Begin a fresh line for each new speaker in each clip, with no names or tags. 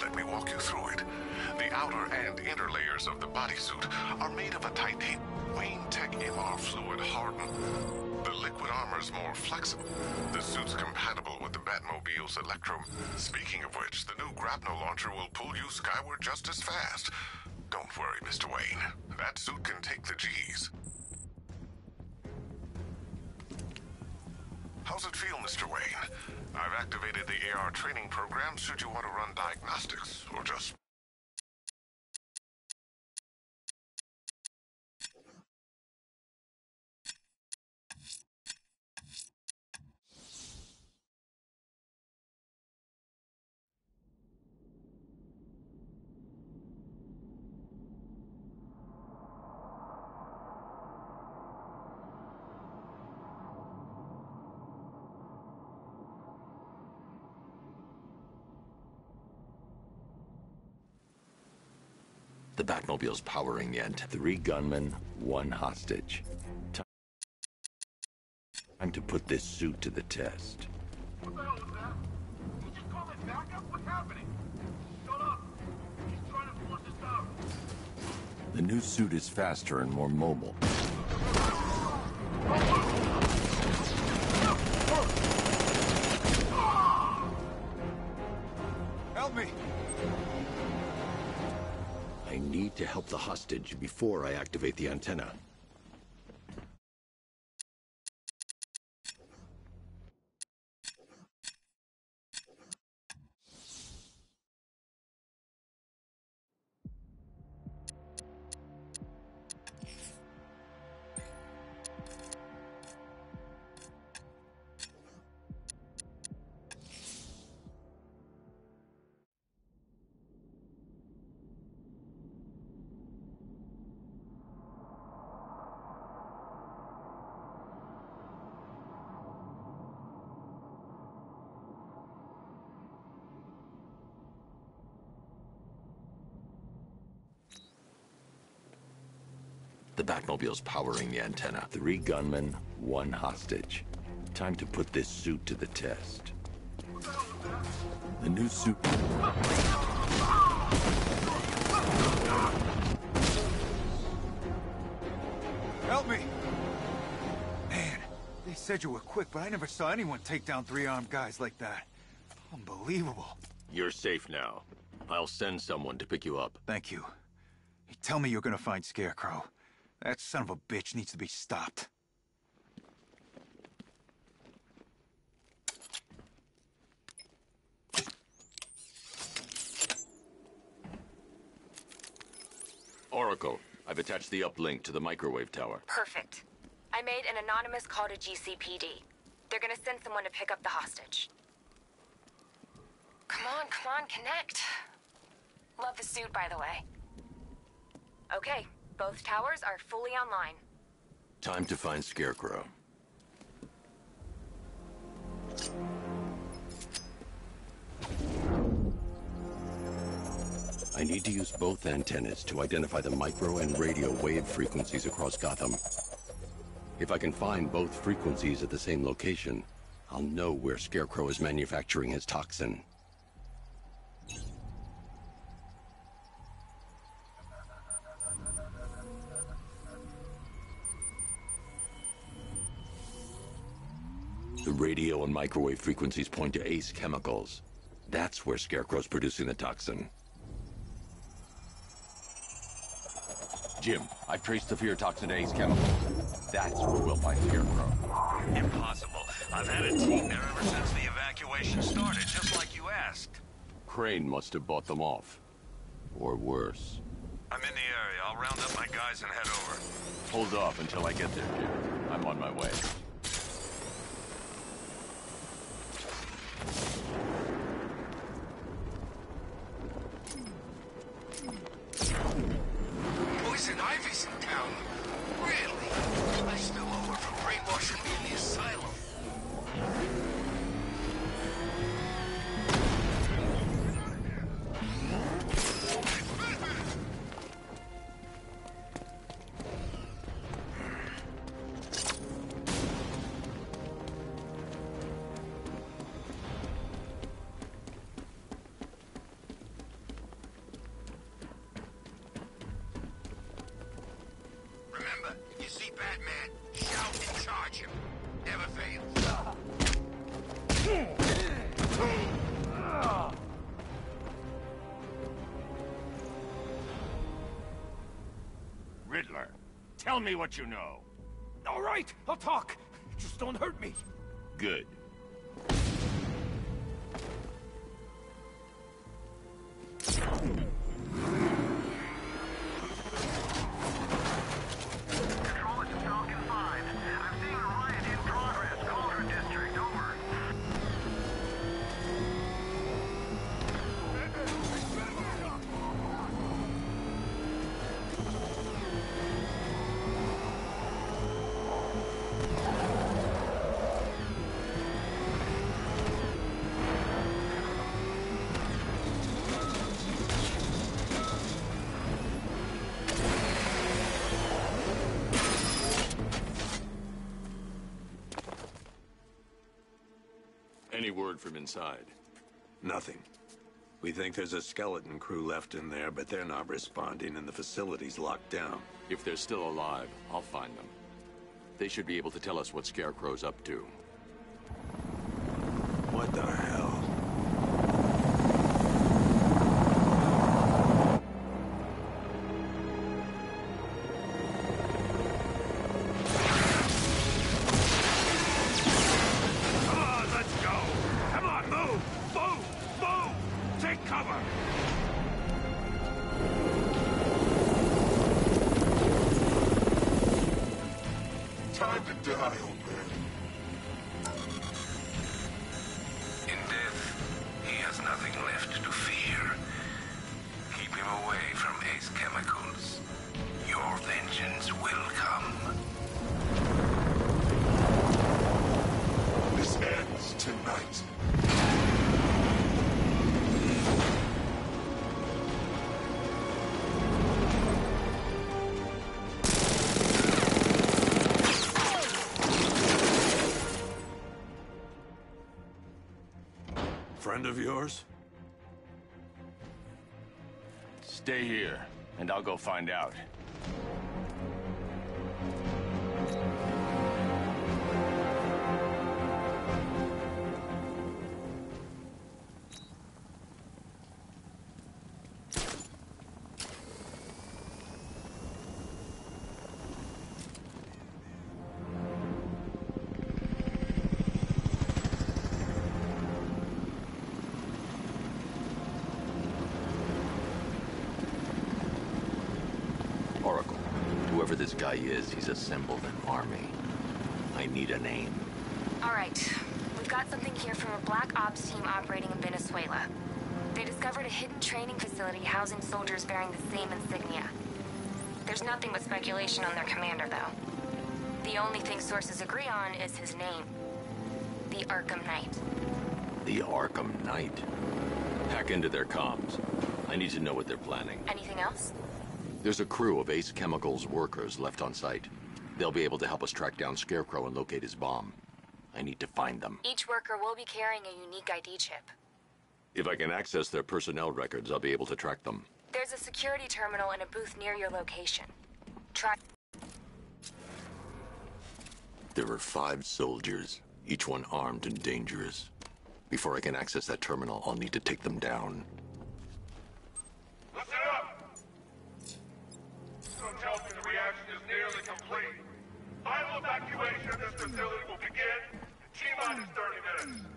Let me walk you through it. The outer and inner layers of the bodysuit are made of a titanium Wayne Tech MR fluid hardened. The liquid armor is more flexible. The suit's compatible with the Batmobile's electro... Speaking of which, the new grapnel launcher will pull you skyward just as fast. Don't worry, Mr. Wayne. That suit can take the G's. How's it feel, Mr. Wayne? I've activated the AR training program should you want to run diagnostics, or just...
The Batmobile's powering the end. 3 gunmen, 1 hostage. Time to put this suit to the test.
What the hell was that? Did you just call it backup? What's happening? Shut up! He's trying to force us out.
The new suit is faster and more mobile.
Help me!
I need to help the hostage before I activate the antenna. The Batmobile's powering the antenna. 3 gunmen, 1 hostage. Time to put this suit to the test. The new suit...
Help me! Man, they said you were quick, but I never saw anyone take down 3 armed guys like that. Unbelievable.
You're safe now. I'll send someone to pick you up.
Thank you. You tell me you're gonna find Scarecrow. That son of a bitch needs to be stopped.
Oracle, I've attached the uplink to the microwave tower.
Perfect. I made an anonymous call to GCPD. They're gonna send someone to pick up the hostage. Come on, connect. Love the suit, by the way. Okay, both towers are fully online.
Time to find Scarecrow. I need to use both antennas to identify the micro and radio wave frequencies across Gotham. If I can find both frequencies at the same location, I'll know where Scarecrow is manufacturing his toxin. The radio and microwave frequencies point to Ace Chemicals. That's where Scarecrow's producing the toxin. Jim, I've traced the fear toxin to Ace Chemicals. That's where we'll find Scarecrow.
Impossible. I've had a team there ever since the evacuation started, just like you asked.
Crane must have bought them off. Or worse.
I'm in the area. I'll round up my guys and head over.
Hold off until I get there, Jim. I'm on my way.
Poison Ivy's in town. Really? I spill over from brainwashing me in the asylum.
Riddler, tell me what you know.
All right, I'll talk. Just don't hurt me.
Good.
Control, it's Falcon 5. I'm seeing a riot in progress. Cauldron District, over.
Any word from inside?
Nothing. We think there's a skeleton crew left in there, but they're not responding and the facility's locked down.
If they're still alive, I'll find them. They should be able to tell us what Scarecrow's up to.
What the hell?
Come on, let's go! Come on, move! Move! Move! Take cover!
Time to die, old man.
In death, he has nothing left to fear. Keep him away from Ace Chemicals. Your vengeance will come.
This ends tonight.
Friend of yours?
Stay here, and I'll go find out.
Oracle, whoever this guy is, he's assembled an army. I need a name.
All right. We've got something here from a Black Ops team operating in Venezuela. They discovered a hidden training facility housing soldiers bearing the same insignia. There's nothing but speculation on their commander, though. The only thing sources agree on is his name. The Arkham Knight.
The Arkham Knight. Hack into their comms. I need to know what they're planning.
Anything else?
There's a crew of Ace Chemicals workers left on site. They'll be able to help us track down Scarecrow and locate his bomb. I need to find them.
Each worker will be carrying a unique ID chip.
If I can access their personnel records, I'll be able to track them.
There's a security terminal and a booth near your location. Try...
There are 5 soldiers, each one armed and dangerous. Before I can access that terminal, I'll need to take them down.
Listen up! Some tells me the reaction is nearly complete. Final evacuation of this facility will begin in T-minus 30 minutes.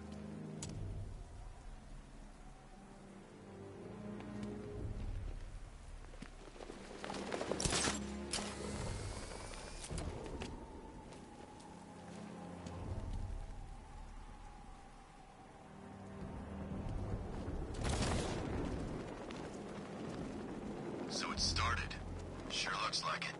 So it started. Sure looks like it.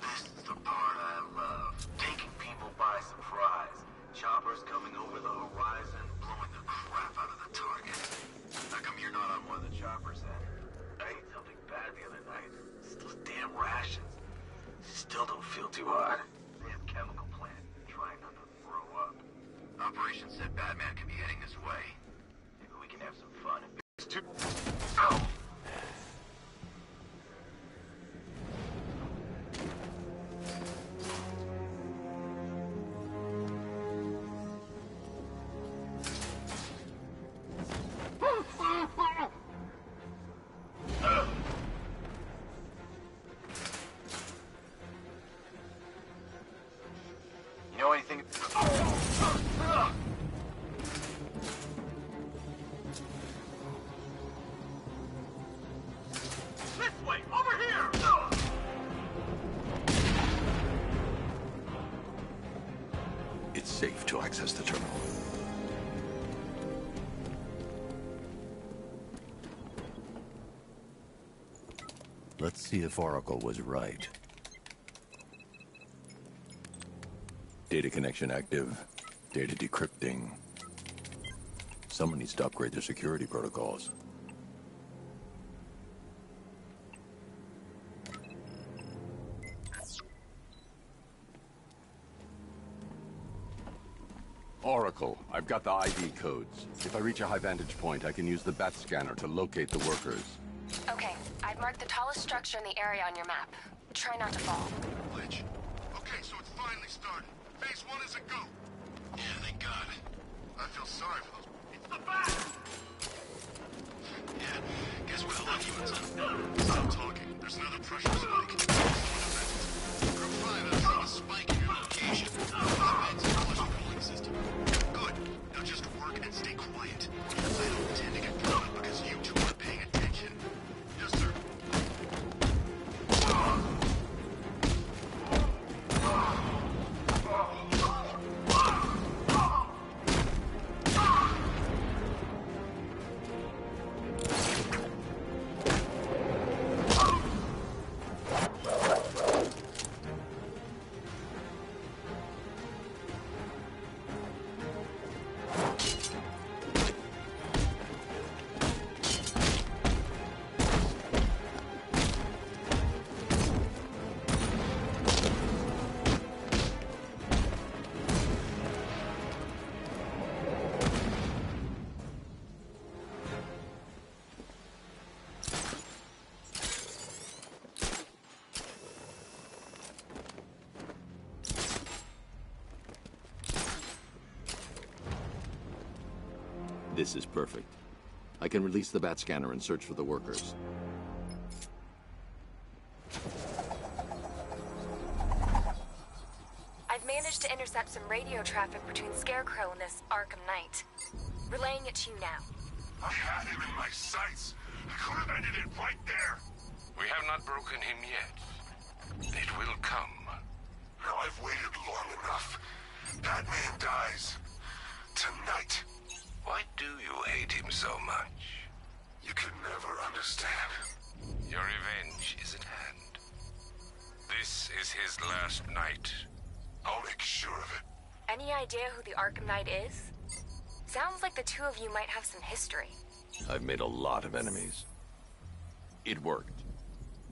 This is the part I love. Taking people by surprise. Choppers coming over the horizon, blowing the crap out of the target. How come you're not on one of the choppers then? I ate something bad the other night. It's those damn rations. Still don't feel too hard. Damn chemical plant. Trying not to throw up. Operation said Batman could be heading this way. Maybe we can have some fun. It's too... Oh! anything. This way! Over here!
It's safe to access the terminal. Let's see if Oracle was right. Data connection active. Data decrypting. Someone needs to upgrade their security protocols. Oracle, I've got the ID codes. If I reach a high vantage point, I can use the bat scanner to locate the workers.
Okay, I've marked the tallest structure in the area on your map. Try not to fall.
Glitch. Okay, so it's finally started. Phase 1 is a go.
Yeah, thank God.
I feel sorry for those.
It's the bat! Yeah, guess we're the lucky ones, huh?
Stop talking. There's another pressure spike.
Group 5 has seen a spike in your location. The vents and flush cooling system.
Good. Now just work and stay quiet. I don't intend to get blown up because you two aren't paying attention. Yes, sir.
This is perfect. I can release the bat scanner and search for the workers.
I've managed to intercept some radio traffic between Scarecrow and this Arkham Knight. Relaying it to you now.
I had him in my sights. I could have ended it right there.
We have not broken him yet. It will come.
Now I've waited long enough. Batman dies. Tonight.
Why do you hate him so much?
You can never understand.
Your revenge is at hand. This is his last night.
I'll make sure of it.
Any idea who the Arkham Knight is? Sounds like the two of you might have some history.
I've made a lot of enemies. It worked.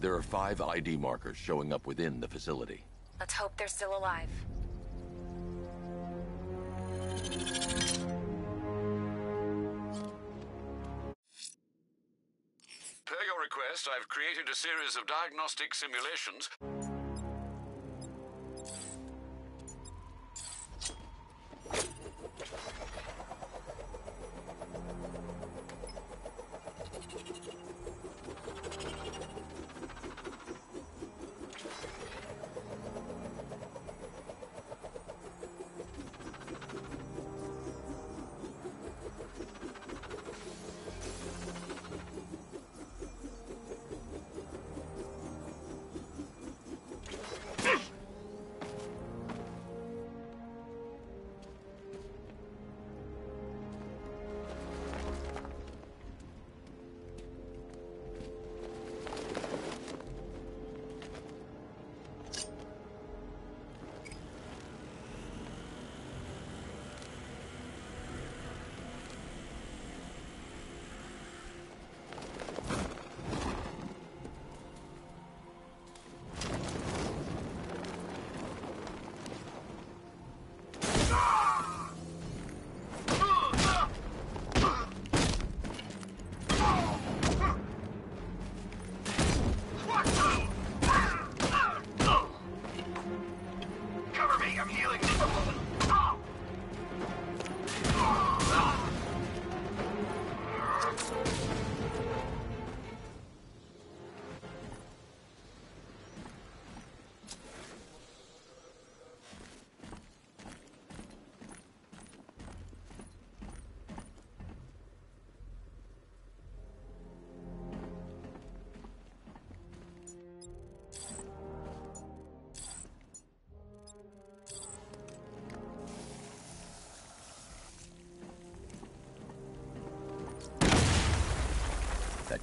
There are 5 ID markers showing up within the facility.
Let's hope they're still alive.
Per your request, I've created a series of diagnostic simulations.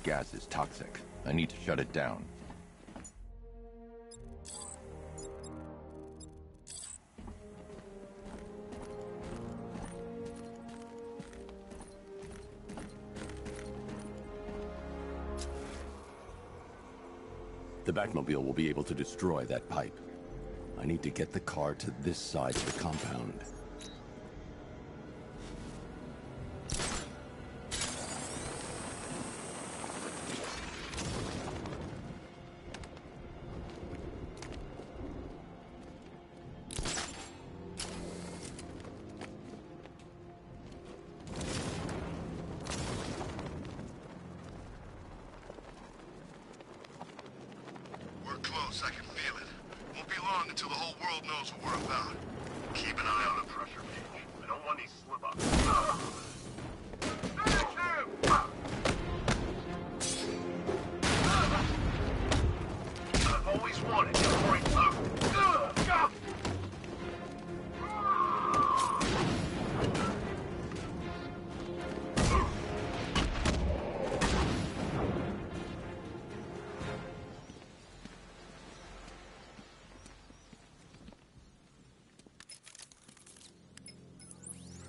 That gas is toxic. I need to shut it down.
The Batmobile will be able to destroy that pipe. I need to get the car to this side of the compound.
I can feel it. Won't be long until the whole world knows what we're about. Keep an eye on the pressure gauge. I don't want any slip-ups. I've always wanted to break through.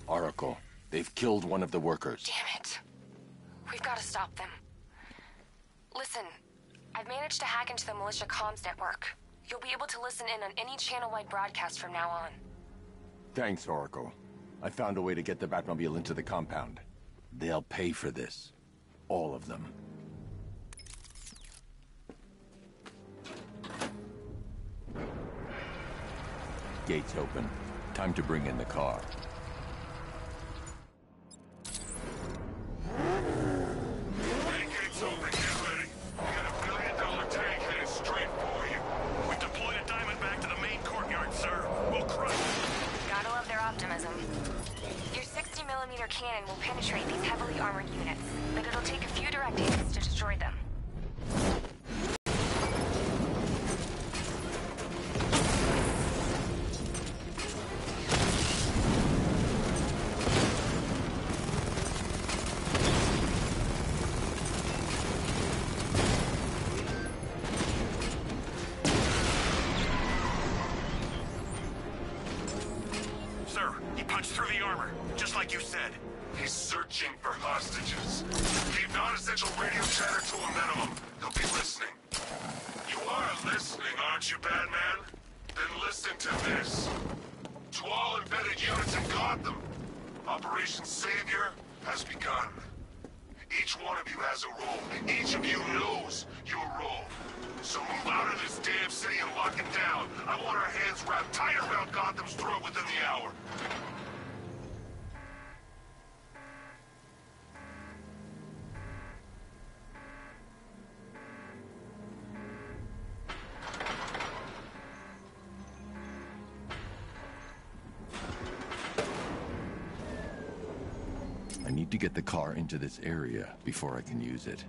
Oracle, they've killed one of the workers.
Damn it. We've got to stop them. Listen, I've managed to hack into the militia comms network. You'll be able to listen in on any channel-wide broadcast from now on.
Thanks, Oracle. I found a way to get the Batmobile into the compound. They'll pay for this. All of them. Gates open. Time to bring in the car.
Cannon will penetrate these heavily armored units, but it'll take a few direct hits to destroy them.
Sir, he punched through the armor, just like you said.
He's searching for hostages. Keep non-essential radio chatter to a minimum. He'll be listening. You are listening, aren't you, Batman? Then listen to this. To all embedded units in Gotham, Operation Savior has begun. Each one of you has a role. Each of you knows your role. So move out of this damn city and lock it down. I want our hands wrapped tight around Gotham's throat within the hour.
I need to get the car into this area before I can use it.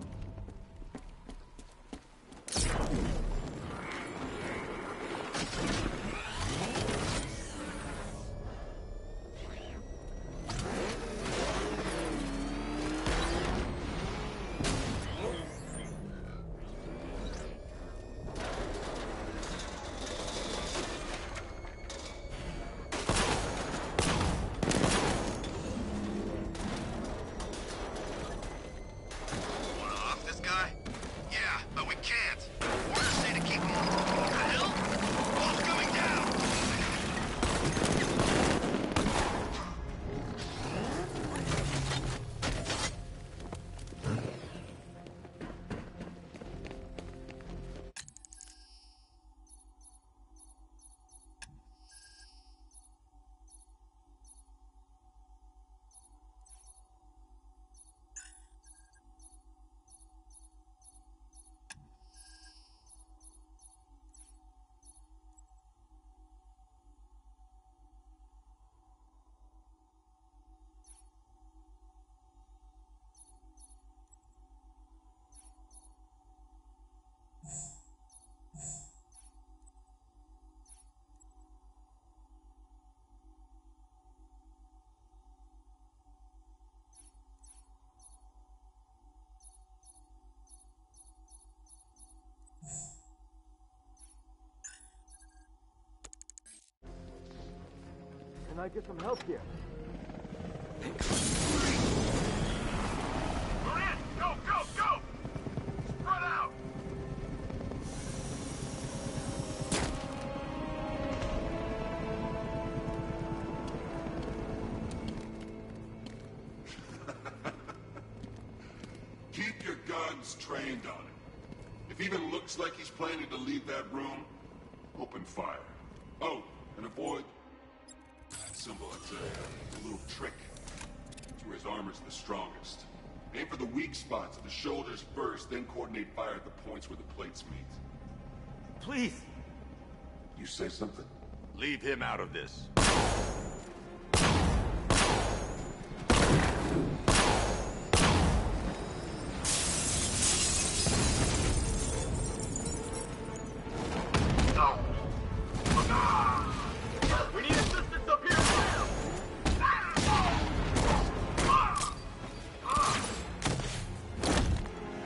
I get some help here?
Ryan, go, go, go! Spread out!
Keep your guns trained on him. If he even looks like he's planning to leave that room, open fire. Oh, and avoid that symbol. It's a little trick. It's where his armor's the strongest. Aim for the weak spots of the shoulders first, then coordinate fire at the points where the plates meet.
Please!
You say something?
Leave him out of this.
We need assistance up here!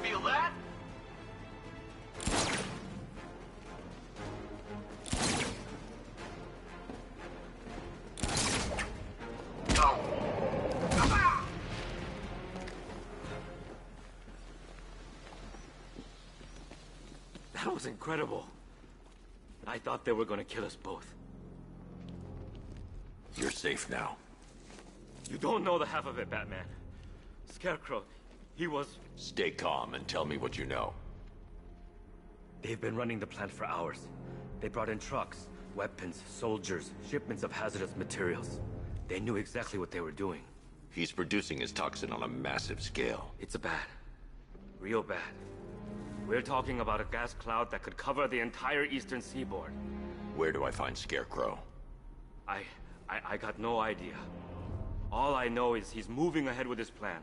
Feel that?
That was incredible. I thought they were gonna kill us both.
You're safe now.
You don't know the half of it, Batman. Scarecrow, he was...
Stay calm and tell me what you know.
They've been running the plant for hours. They brought in trucks, weapons, soldiers, shipments of hazardous materials. They knew exactly what they were doing.
He's producing his toxin on a massive scale.
It's bad. Real bad. We're talking about a gas cloud that could cover the entire eastern seaboard.
Where do I find Scarecrow?
I got no idea. All I know is he's moving ahead with his plan.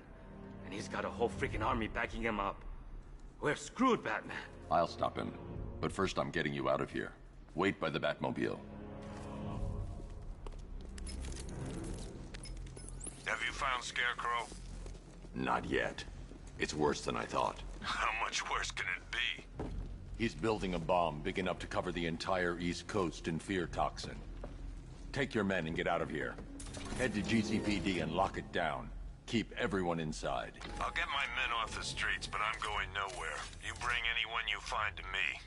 And he's got a whole freaking army backing him up. We're screwed, Batman.
I'll stop him. But first I'm getting you out of here. Wait by the Batmobile.
Have you found Scarecrow?
Not yet. It's worse than I thought.
How much worse can it be?
He's building a bomb big enough to cover the entire East Coast in fear toxin. Take your men and get out of here. Head to GCPD and lock it down. Keep everyone inside.
I'll get my men off the streets, but I'm going nowhere. You bring anyone you find to me.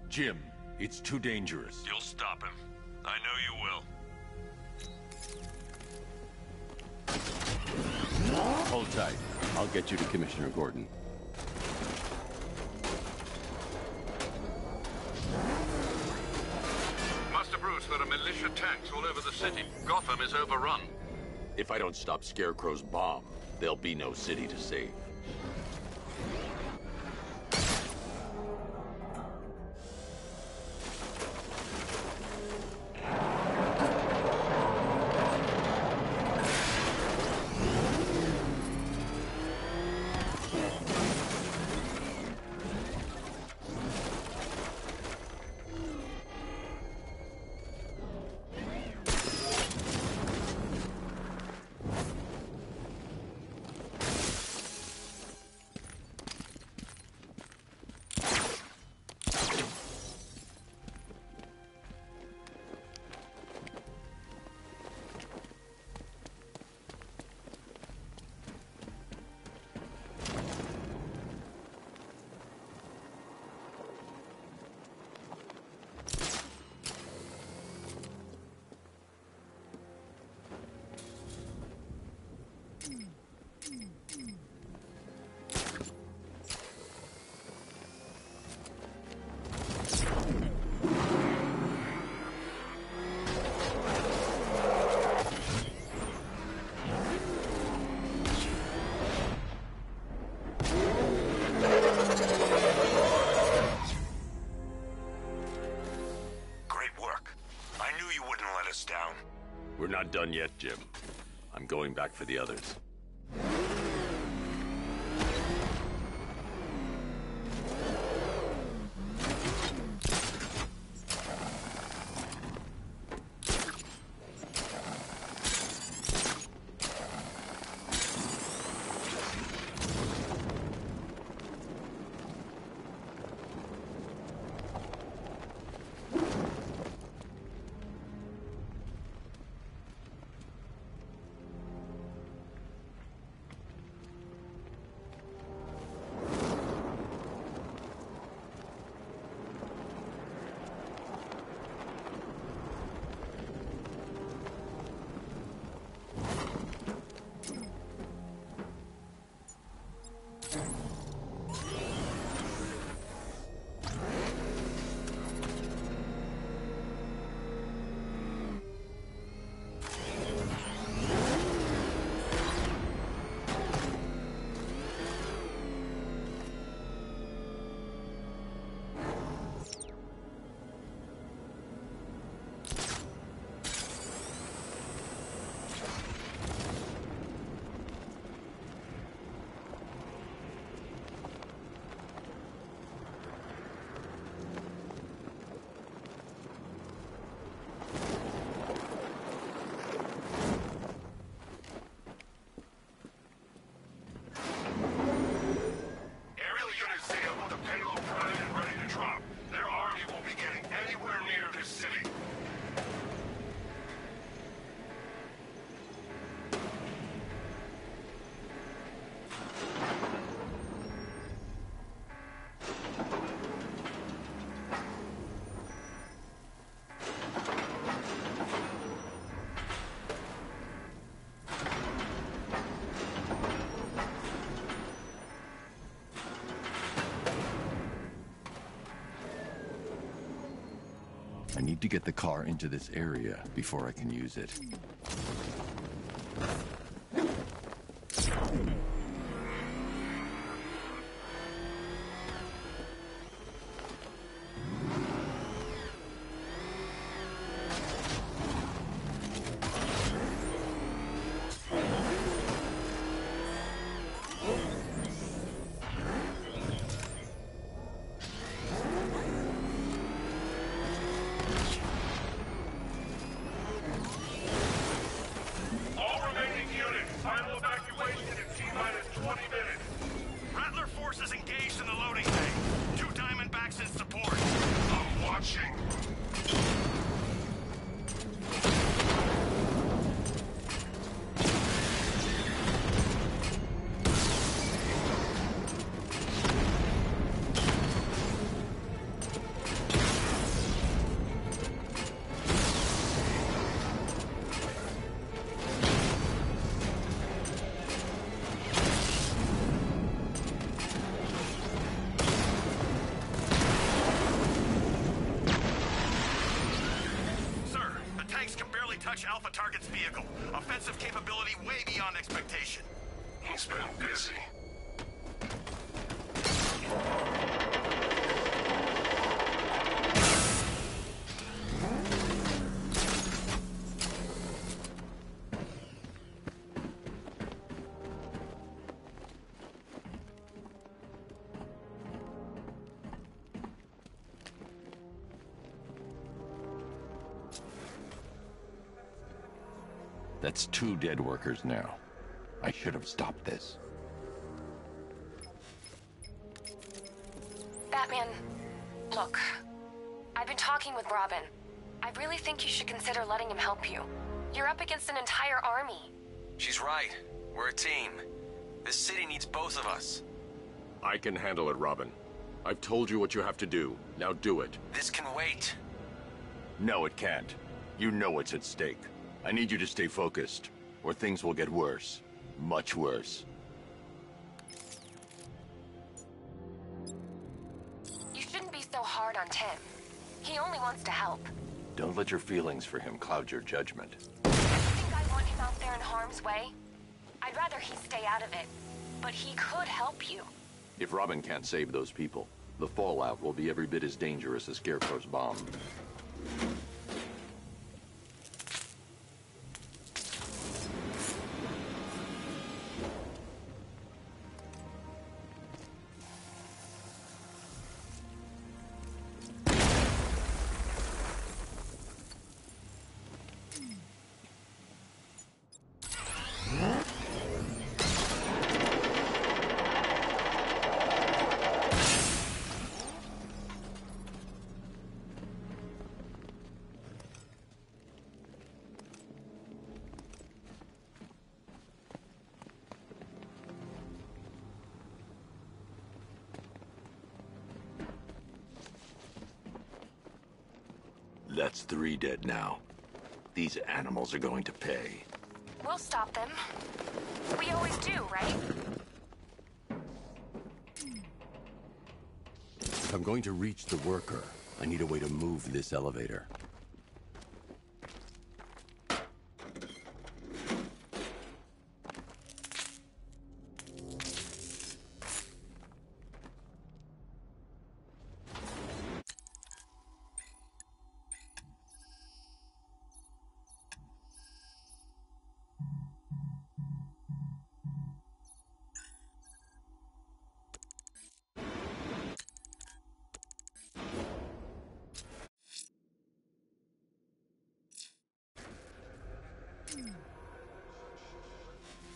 Jim, it's too dangerous.
You'll stop him. I know you will.
Hold tight. I'll get you to Commissioner Gordon.
Master Bruce, there are militia tanks all over the city. Gotham is overrun.
If I don't stop Scarecrow's bomb, there'll be no city to save. We're not done yet, Jim. I'm going back for the others.
I need to get the car into this area before I can use it.
Alpha target's vehicle. Offensive capability way beyond expectation.
He's been busy.
That's 2 dead workers now. I should have stopped this.
Batman, look. I've been talking with Robin. I really think you should consider letting him help you. You're up against an entire army.
She's right. We're a team. This city needs both of us.
I can handle it, Robin. I've told you what you have to do. Now do it.
This can wait.
No, it can't. You know what's at stake. I need you to stay focused, or things will get worse. Much worse.
You shouldn't be so hard on Tim. He only wants to help.
Don't let your feelings for him cloud your judgment.
You think I want him out there in harm's way? I'd rather he stay out of it. But he could help you.
If Robin can't save those people, the fallout will be every bit as dangerous as Scarecrow's bomb. That's 3 dead now. These animals are going to pay.
We'll stop them. We always do, right?
If I'm going to reach the worker, I need a way to move this elevator.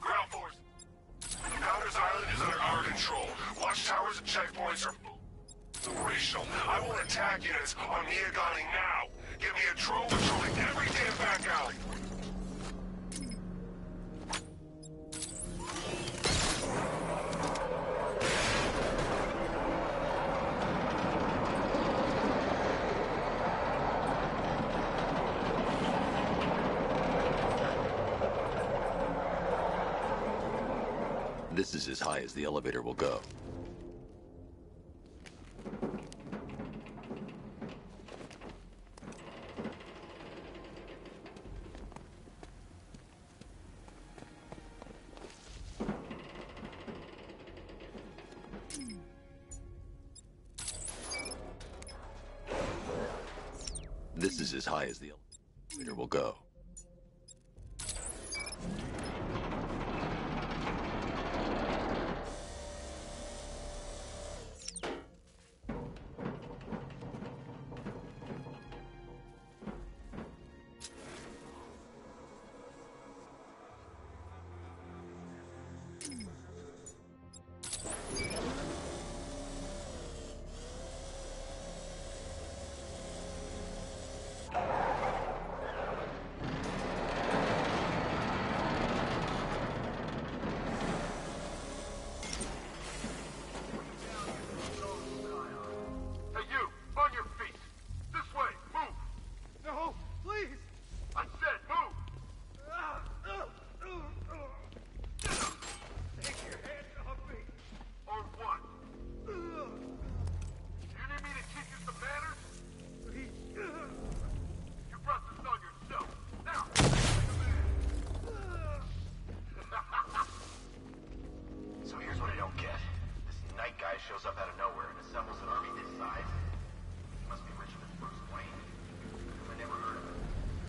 Ground Force! Powder's Island is under our control. Watchtowers and checkpoints are operational. I want attack units on Miagani now. Give me a drone patrolling every damn back alley.
This is as high as the elevator will go.
This is as high as the elevator will go.
Shows up out of nowhere and assembles an army this size. He must be Richmond's Bruce Wayne. I never heard of him.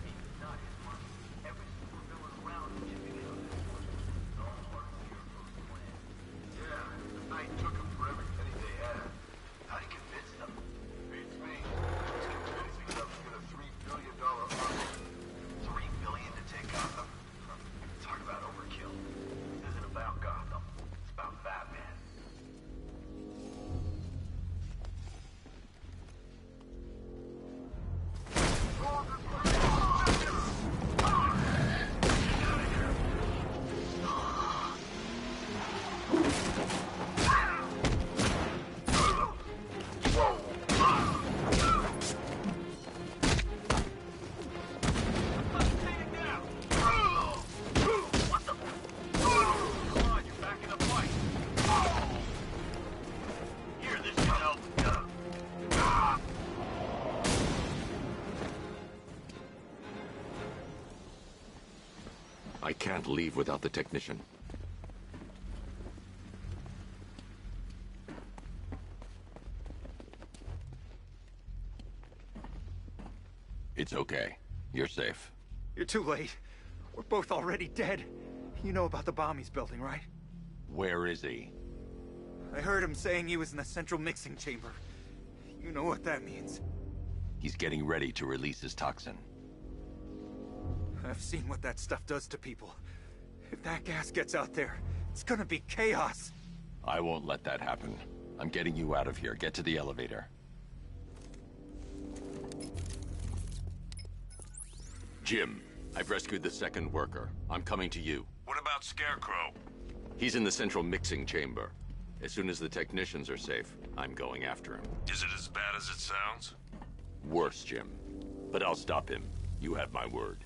He's not his money. Every supervillain around is chipping in on this one. It's all part of Scarecrow's plan. Yeah, the Knight took him for every penny they had. How'd he convince them? Beats me. He's convincing them to get a $3 billion army. $3 billion to take Gotham? Talk about overkill. This isn't about Gotham. It's about Batman.
I can't leave without the technician. It's okay. You're safe.
You're too late. We're both already dead. You know about the bomb he's building, right?
Where is he?
I heard him saying he was in the central mixing chamber. You know what that means.
He's getting ready to release his toxin.
I've seen what that stuff does to people. If that gas gets out there, it's gonna be chaos.
I won't let that happen. I'm getting you out of here. Get to the elevator. Jim, I've rescued the second worker. I'm coming to you.
What about Scarecrow?
He's in the central mixing chamber. As soon as the technicians are safe, I'm going after him.
Is it as bad as it sounds?
Worse, Jim. But I'll stop him. You have my word.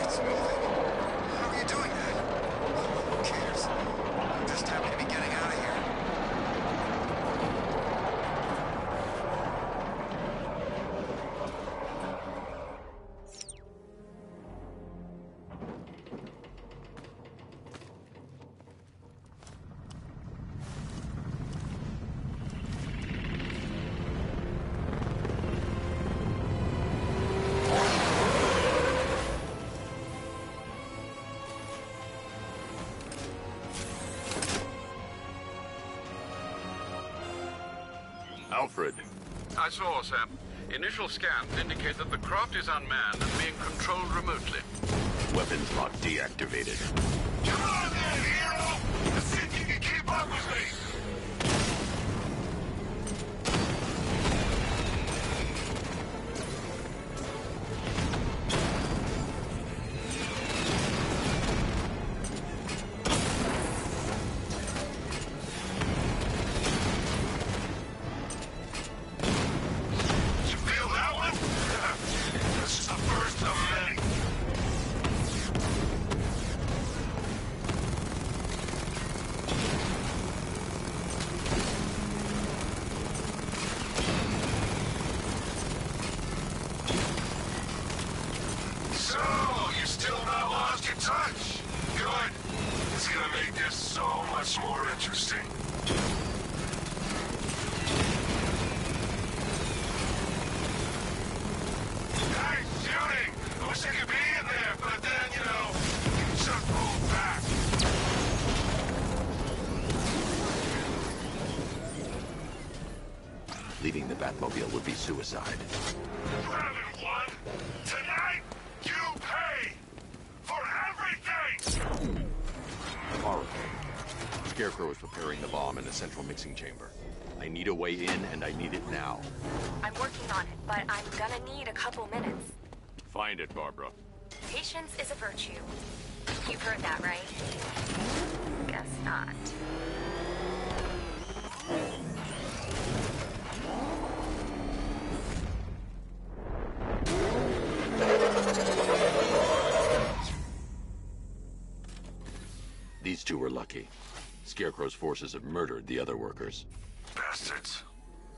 It's moving. How are you doing that? Who cares? I'm just happy to be getting out of here.
Alfred.
I saw, Sam. Initial scans indicate that the craft is unmanned and being controlled remotely.
Weapons lock deactivated.
Come on then, hero! Let's see if you can keep up with me!
Leaving the Batmobile would be suicide.
You haven't won. Tonight, you pay for everything!
Oracle. Scarecrow is preparing the bomb in the central mixing chamber. I need a way in, and I need it now.
I'm working on it, but I'm gonna need a couple minutes.
Find it, Barbara.
Patience is a virtue. You've heard that, right? Guess not.
These two were lucky. Scarecrow's forces have murdered the other workers.
Bastards.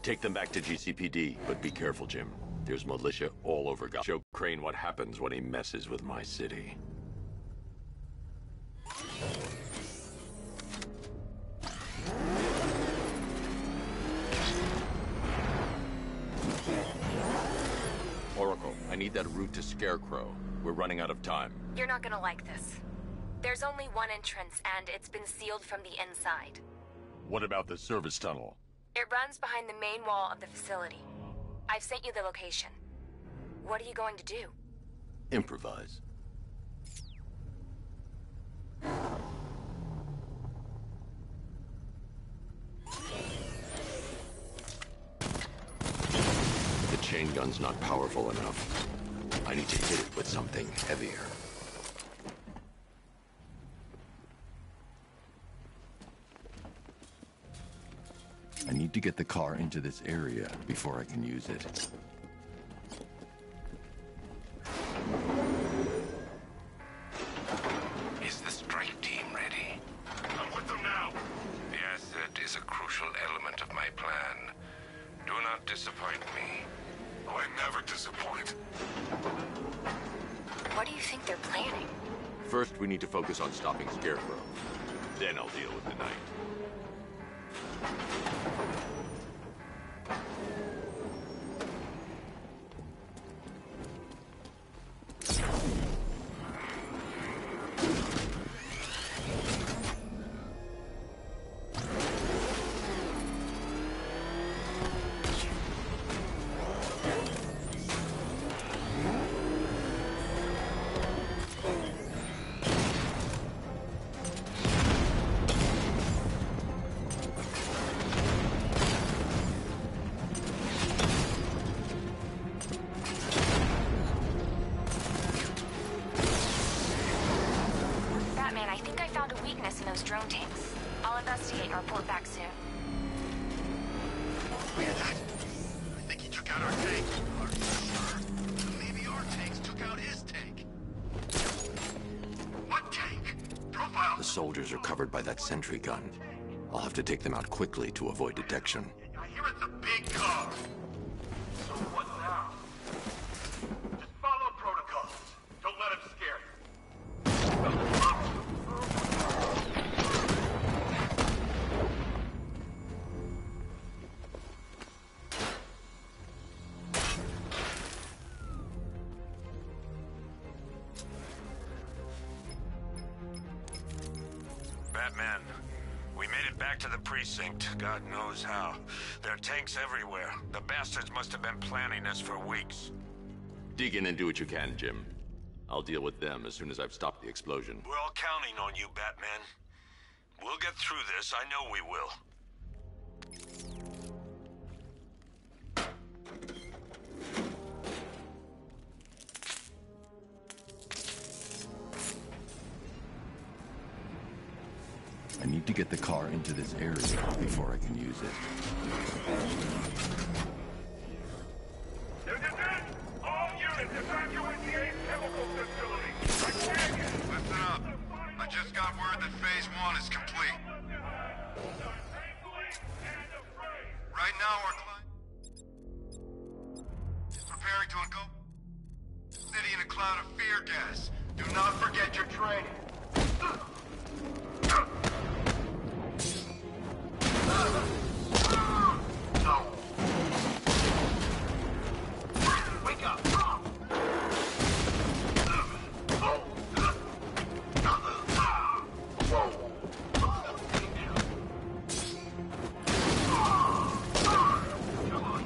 Take them back to GCPD, but be careful, Jim. There's militia all over Gotham. Show Crane what happens when he messes with my city.
Oracle, I need that route to Scarecrow. We're running out of time.
You're not gonna like this. There's only one entrance, and it's been sealed from the inside.
What about the service tunnel?
It runs behind the main wall of the facility. I've sent you the location. What are you going to do?
Improvise. The chain gun's not powerful enough. I need to hit it with something heavier. I need to get the car into this area before I can use it.
Is the strike team ready?
I'm with them now.
Yes, that is a crucial element of my plan. Do not disappoint me.
Oh, I never disappoint.
What do you think they're planning?
First, we need to focus on stopping Scarecrow. Then I'll deal with the Knight.
those drone tanks. I'll investigate and report back soon.
Look at that. I think he took out our tank. Maybe our tanks took out his tank. What tank? Profile.
The soldiers are covered by that sentry gun. I'll have to take them out quickly to avoid detection.
I hear it's a big car. So what now? Just follow protocols. Don't let him scare you.
Batman, we made it back to the precinct. God knows how. There are tanks everywhere. The bastards must have been planning this for weeks.
Dig in and do what you can, Jim. I'll deal with them as soon as I've stopped the explosion.
We're all counting on you, Batman. We'll get through this. I know we will.
I need to get the car into this area before I can use it.
All units evacuate the Ace Chemical Facility.
Listen up. I just got word that Phase 1 is complete. Right now, our client is preparing to engulf the city in a cloud of fear gas.
Do not forget your training. Wake up! Come on.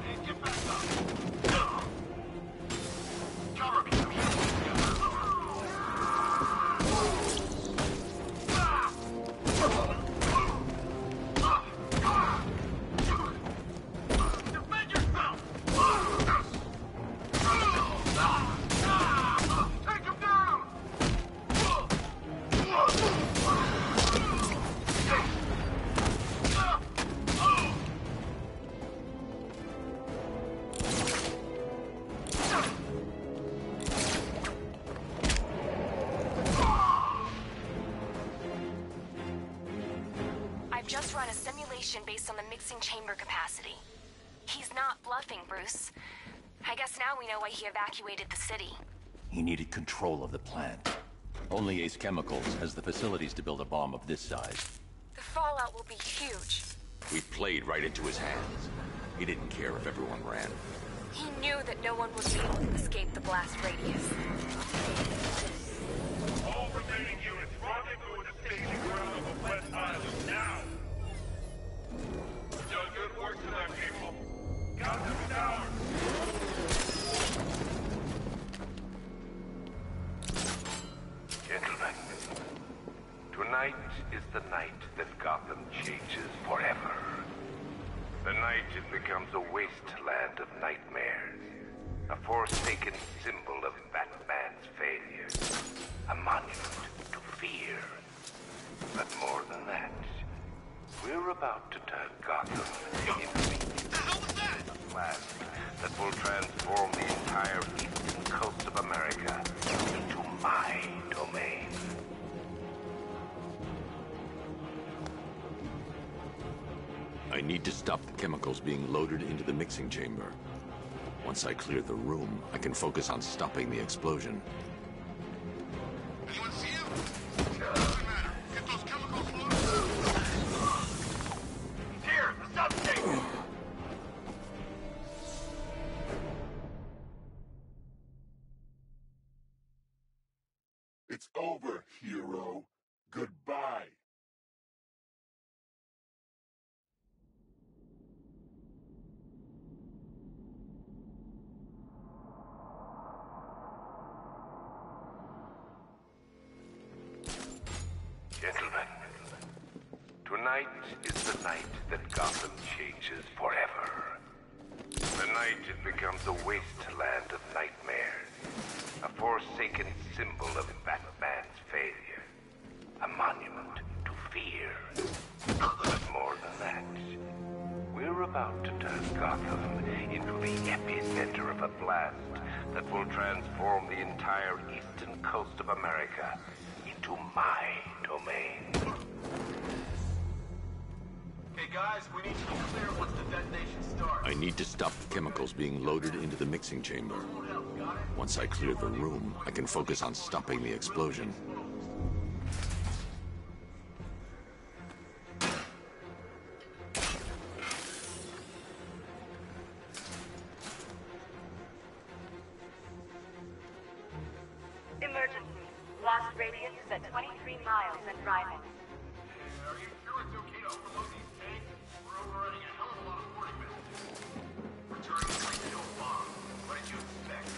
evacuation based on the mixing chamber capacity. He's not bluffing, Bruce. I guess now we know why he evacuated the city.
He needed control of the plant. Only Ace Chemicals has the facilities to build a bomb of this size.
The fallout will be huge.
We played right into his hands. He didn't care if everyone ran.
He knew that no one would be able to escape the blast radius.
All remaining units, rendezvous at the staging ground of the West Island now! Done good work tonight, people. Gotham Tower!
Gentlemen, tonight is the night that Gotham changes forever. The night it becomes a wasteland of nightmares, a forsaken symbol of Batman's failures, a monument to fear. But more than that, we're about to turn Gotham into a blast that will transform the entire eastern coast of America into my domain.
I need to stop the chemicals being loaded into the mixing chamber. Once I clear the room, I can focus on stopping the explosion.
Anyone see him? Doesn't matter. Get those chemicals loaded.
He's here! The substation!
It's over, hero. Goodbye.
Gentlemen, tonight is the night that Gotham changes forever. The night it becomes a wasteland of nightmares, a forsaken symbol of Batman's failure, a monument to fear. But more than that, we're about to turn Gotham into the epicenter of a blast that will transform the entire eastern coast of America into my domain.
Hey guys, we need to be clear once the detonation starts.
I need to stop the chemicals being loaded into the mixing chamber. Once I clear the room, I can focus on stopping the explosion.
Emergency. Blast radius is at 23 miles and rising.
Are you sure it's okay to overload these tanks? We're overrunning a hell of a lot of warning messages. We're turning this like into a bomb. What did you expect?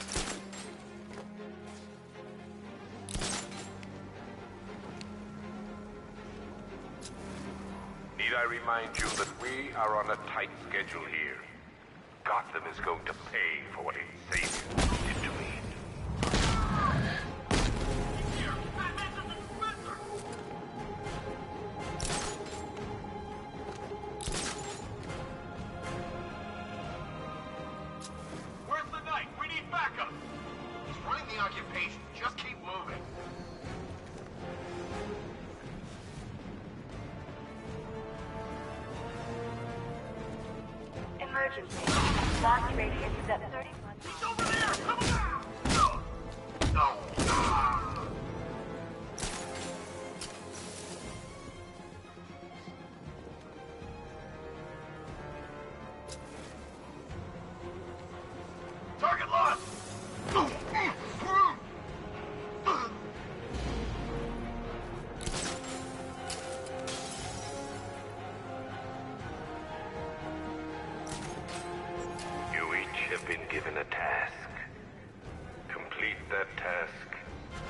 Need I remind you that we are on a tight schedule here? Gotham is going to pay for what its saviors did to me.
Where's the knight? We need backup! He's running the occupation. Just keep moving.
Emergency. Blast radius is at 31.
He's over there! Come on!
Target lost!
You each have been given a task. Complete that task,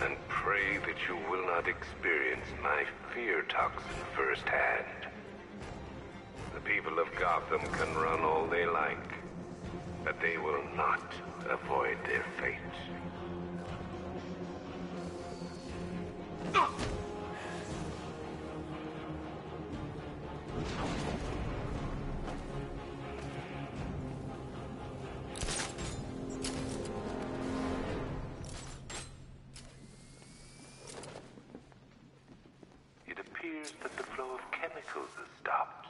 and pray that you will not experience my fear toxin firsthand. The people of Gotham can run all they like, but they will not avoid their fate. It appears that the flow of chemicals has stopped.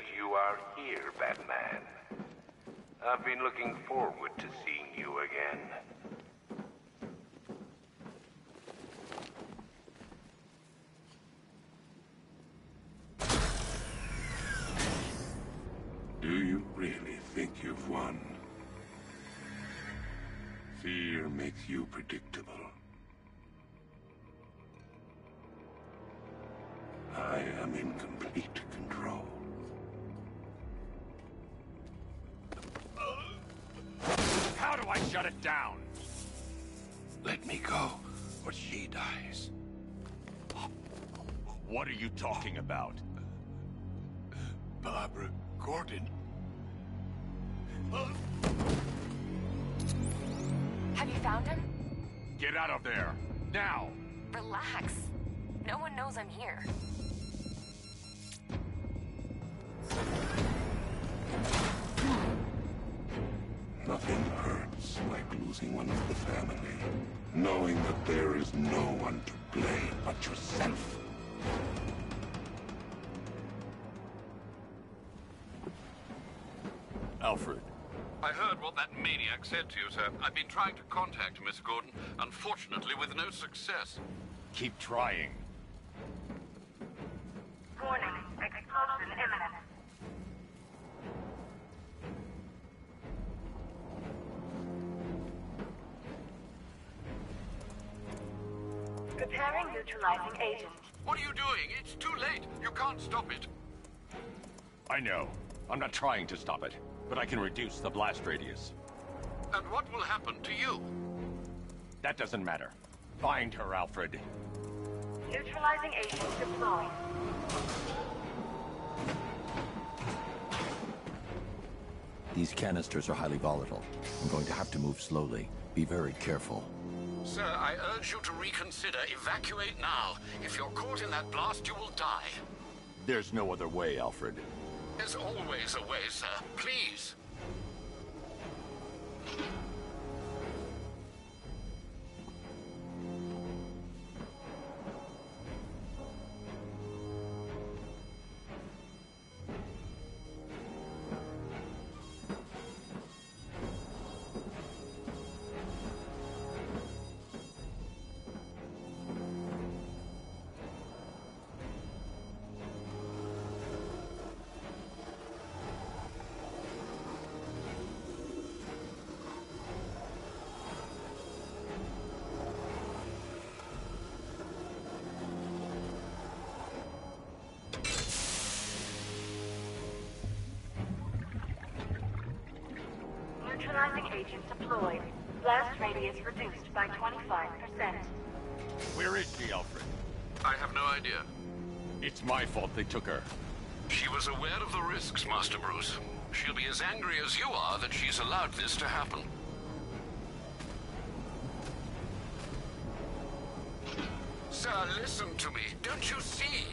that you are here, Batman. I've been looking forward to seeing you again.
Do you really think you've won? Fear makes you predictable. I am in complete control.
How do I shut it down?
Let me go, or she dies.
What are you talking about?
Barbara Gordon.
Have you found him?
Get out of there, now!
Relax. No one knows I'm here.
Nothing hurts like losing one of the family. Knowing that there is no one to blame but yourself.
Alfred.
I heard what that maniac said to you, sir. I've been trying to contact Miss Gordon, unfortunately with no success.
Keep trying.
Warning, explosion imminent. Preparing neutralizing agent.
What are you doing? It's too late. You can't stop it.
I know. I'm not trying to stop it, but I can reduce the blast radius.
And what will happen to you?
That doesn't matter. Find her, Alfred.
Neutralizing agent deployed.
These canisters are highly volatile. I'm going to have to move slowly. Be very careful.
Sir, I urge you to reconsider. Evacuate now. If you're caught in that blast, you will die.
There's no other way, Alfred.
There's always a way, sir. Please.
Neutralizing agent deployed. Blast radius reduced by 25%.
Where is she, Alfred?
I have no idea.
It's my fault they took her.
She was aware of the risks, Master Bruce. She'll be as angry as you are that she's allowed this to happen. Sir, listen to me. Don't you see?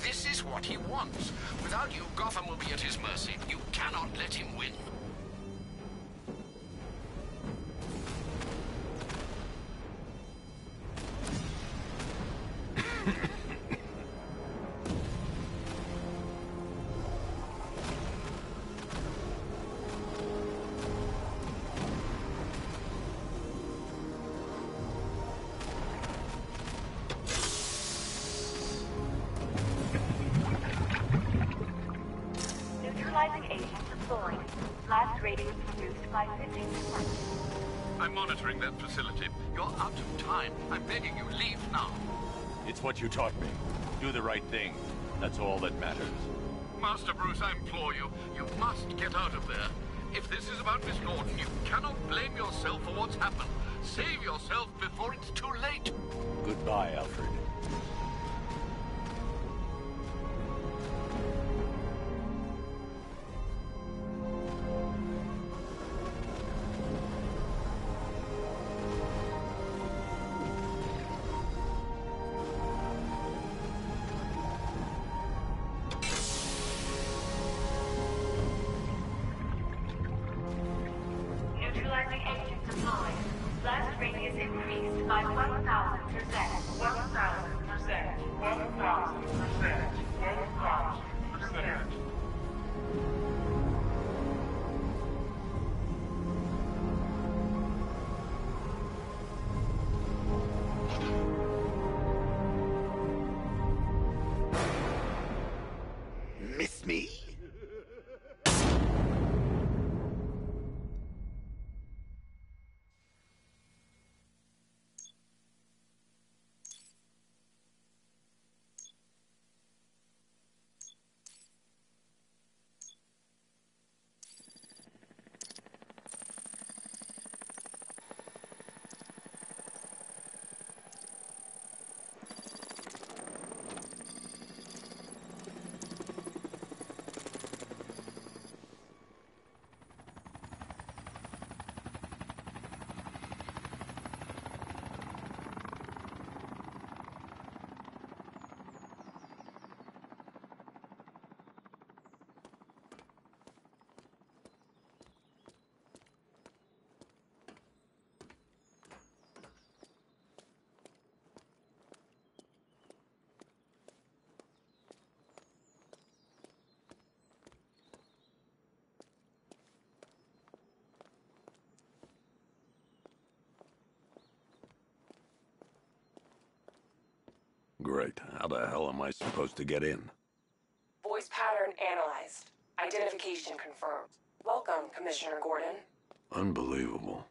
This is what he wants. Without you, Gotham will be at his mercy. You cannot let him win.
Neutralizing agent deployed. Blast radius reduced by 50%.
I'm monitoring that facility. You're out of time. I'm begging you, leave now.
It's what you taught me. Do the right thing. That's all that matters.
Master Bruce, I implore you, you must get out of there. If this is about Miss Gordon, you cannot blame yourself for what's happened. Save yourself before it's too late.
Goodbye, Alfred.
Neutralizing agent deployed. Blast radius increased by 1,000%. 1,000%. 1,000%. 1,000%.
miss me?
Great. How the hell am I supposed to get in?
Voice pattern analyzed. Identification confirmed. Welcome, Commissioner Gordon.
Unbelievable.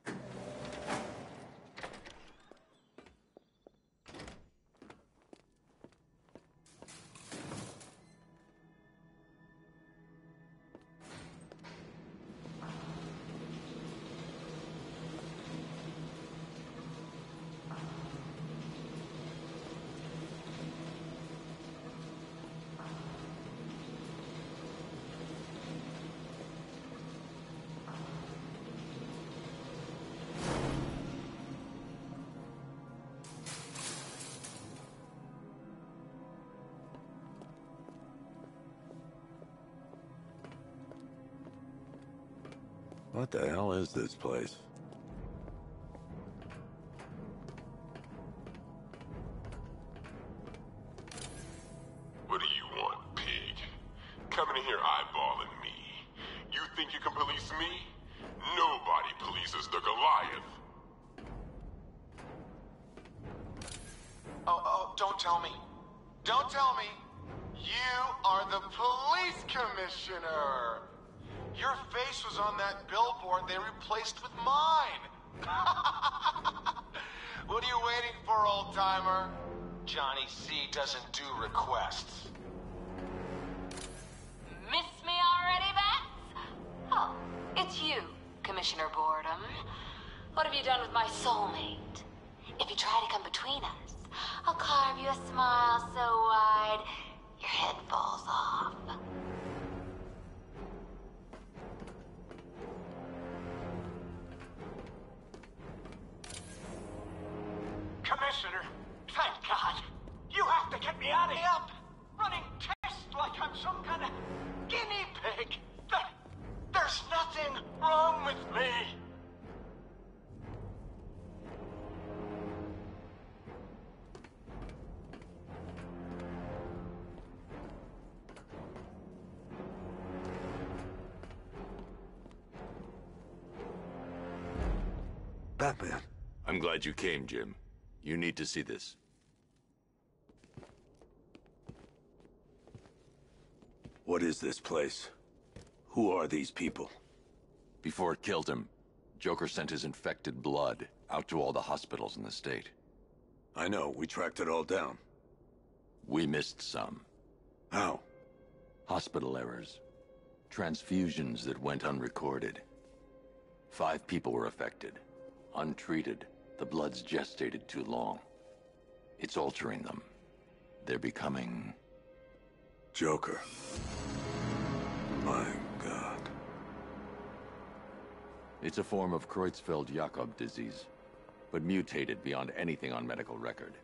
What the hell is this place?
What do you want, pig? Coming in here eyeballing me. You think you can police me? Nobody polices the Goliath.
Oh, don't tell me. Don't tell me. You are the police commissioner. Your face was on that billboard they replaced with mine. What are you waiting for, old-timer? Johnny C doesn't do requests.
Miss me already, Bats? Oh, it's you, Commissioner Boredom. What have you done with my soulmate? If you try to come between us, I'll carve you a smile so wide, your head falls off.
Commissioner, thank God. You have to get me out of here. Running tests like I'm some kind of guinea pig. There's nothing wrong with me.
Batman.
I'm glad you came, Jim. You need to see this.
What is this place? Who are these people?
Before it killed him, Joker sent his infected blood out to all the hospitals in the state.
I know, we tracked it all down.
We missed some.
How?
Hospital errors. Transfusions that went unrecorded. 5 people were affected. Untreated. The blood's gestated too long. It's altering them. They're becoming...
Joker. My God.
It's a form of Creutzfeldt-Jakob disease, but mutated beyond anything on medical record.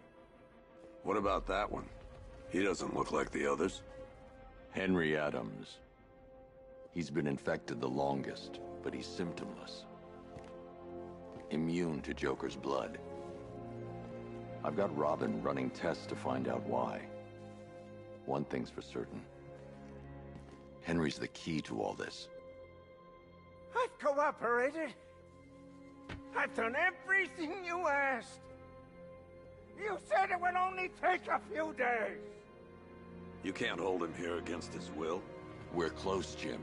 What about that one? He doesn't look like the others.
Henry Adams. He's been infected the longest, but he's symptomless. Immune to Joker's blood. I've got Robin running tests to find out why. One thing's for certain. Henry's the key to all this.
I've cooperated. I've done everything you asked. You said it would only take a few days.
You can't hold him here against his will.
We're close, Jim.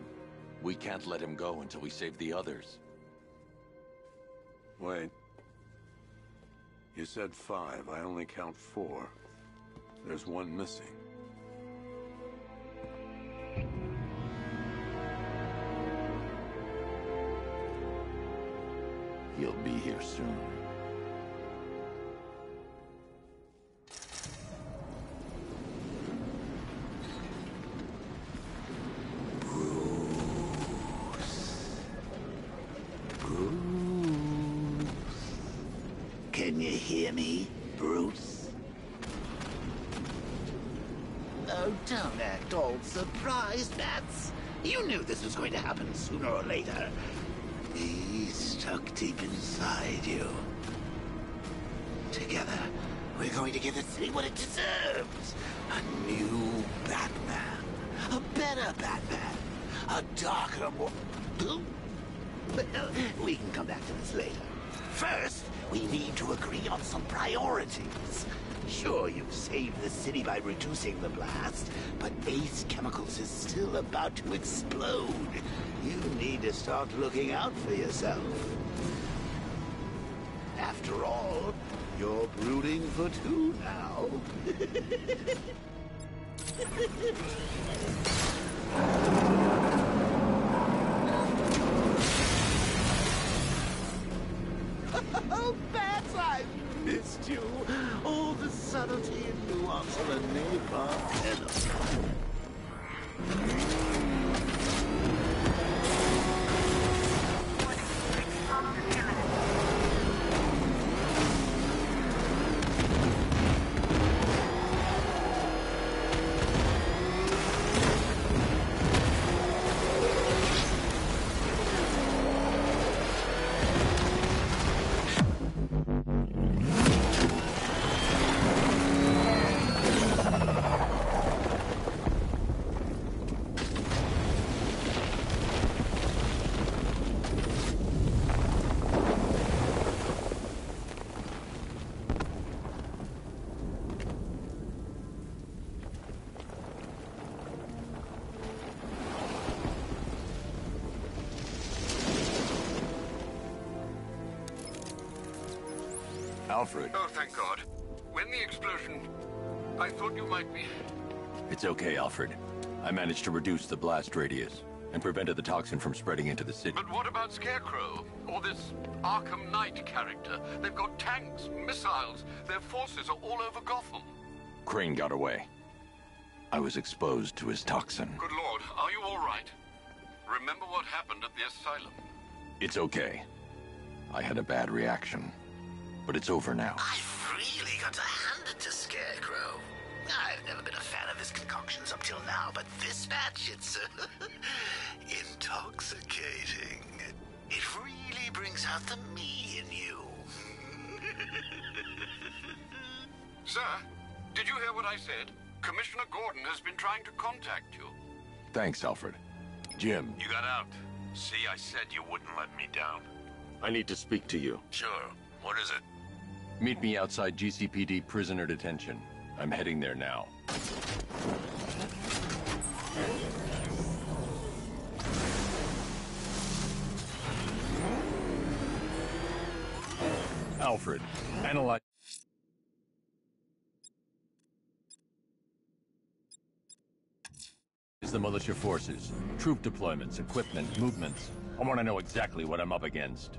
We can't let him go until we save the others.
Wait. You said 5. I only count 4. There's one missing.
He'll be here soon.
Can you hear me, Bruce? Oh, don't act all surprised, Bats. You knew this was going to happen sooner or later. He's stuck deep inside you. Together, we're going to give the city what it deserves. A new Batman. A better Batman. A darker, more... Well, we can come back to this later. First, we need to agree on some priorities. Sure, you've saved the city by reducing the blast, but Ace Chemicals is still about to explode. You need to start looking out for yourself. After all, you're brooding for 2 now. Oh, Bats, I've missed you. All the subtlety and nuance of a napalm enemy.
Alfred.
Oh, thank God. When the explosion... I thought you might be...
It's okay, Alfred. I managed to reduce the blast radius and prevented the toxin from spreading into the city.
But what about Scarecrow? Or this Arkham Knight character? They've got tanks, missiles. Their forces are all over Gotham.
Crane got away. I was exposed to his toxin.
Good Lord, are you all right? Remember what happened at the asylum?
It's okay. I had a bad reaction. But it's over now.
I've really got to hand it to Scarecrow. I've never been a fan of his concoctions up till now, but this batch, it's intoxicating. It really brings out the me in you.
Sir, did you hear what I said? Commissioner Gordon has been trying to contact you.
Thanks, Alfred. Jim.
You got out. See, I said you wouldn't let me down.
I need to speak to you.
Sure. What is it?
Meet me outside GCPD prisoner detention. I'm heading there now. Alfred, analyze... the militia forces, troop deployments, equipment, movements. I want to know exactly what I'm up against.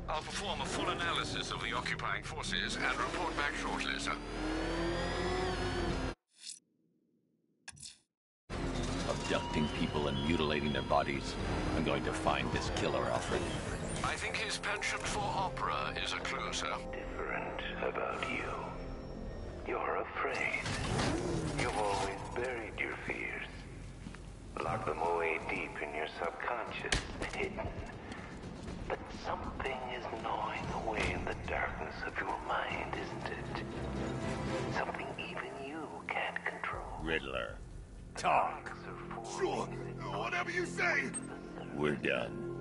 I'll perform a full analysis of the occupying forces and report back shortly, sir.
Abducting people and mutilating their bodies. I'm going to find this killer, Alfred.
I think his penchant for opera is a clue, sir.
Different about you. You're afraid. You've always buried your fears. Locked them away deep in your subconscious, hidden. But something is gnawing away in the darkness of your mind, isn't it? Something even you can't control.
Riddler. Talk.
Sure. Whatever you say.
We're done.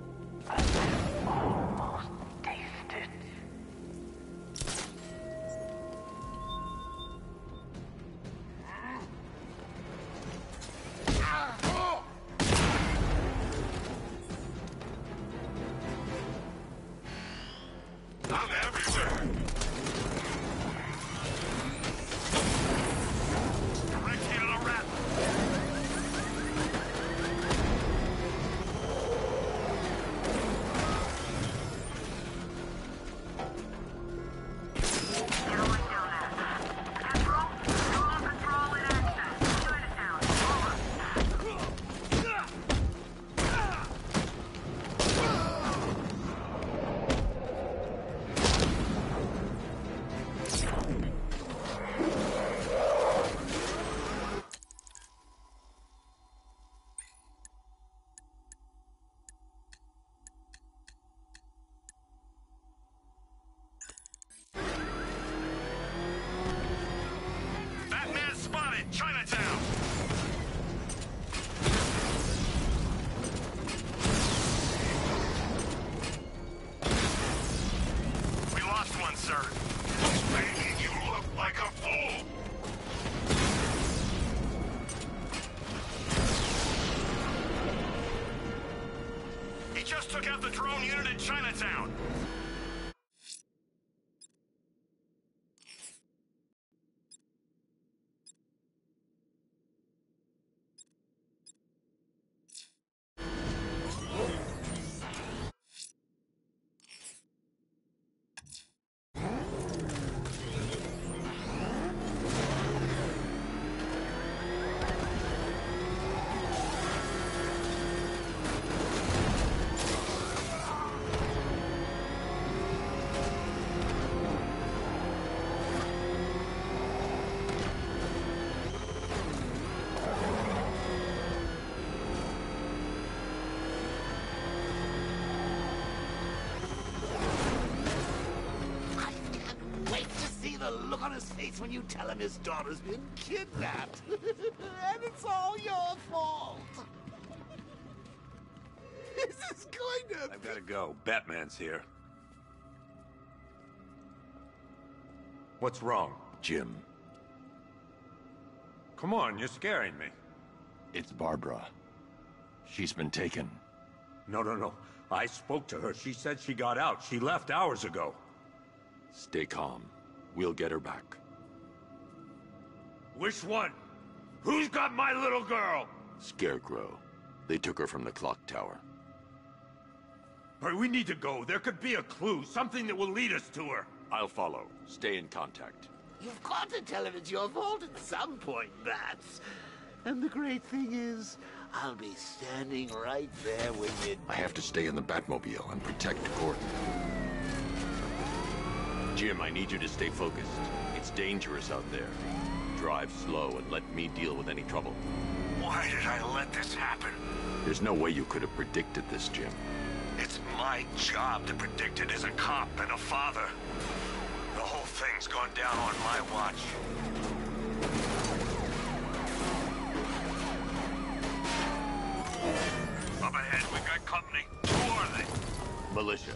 I can almost taste it.
just took out the drone unit in Chinatown.
Look on his face when you tell him his daughter's been kidnapped. And it's all your fault. This is going to...
I've got to go. Batman's here. What's wrong?
Jim.
Come on, you're scaring me.
It's Barbara. She's been taken.
No. I spoke to her. She said she got out. She left hours ago.
Stay calm. We'll get her back.
Which one? Who's got my little girl?
Scarecrow. They took her from the clock tower.
All right, we need to go. There could be a clue, something that will lead us to her.
I'll follow. Stay in contact.
You've got to tell him it's your fault at some point, Bats. And the great thing is, I'll be standing right there with you.
I have to stay in the Batmobile and protect Gordon. Jim, I need you to stay focused. It's dangerous out there. Drive slow and let me deal with any trouble.
Why did I let this happen?
There's no way you could have predicted this, Jim.
It's my job to predict it as a cop and a father. The whole thing's gone down on my watch. Up ahead, we've got company. Who are they?
Militia.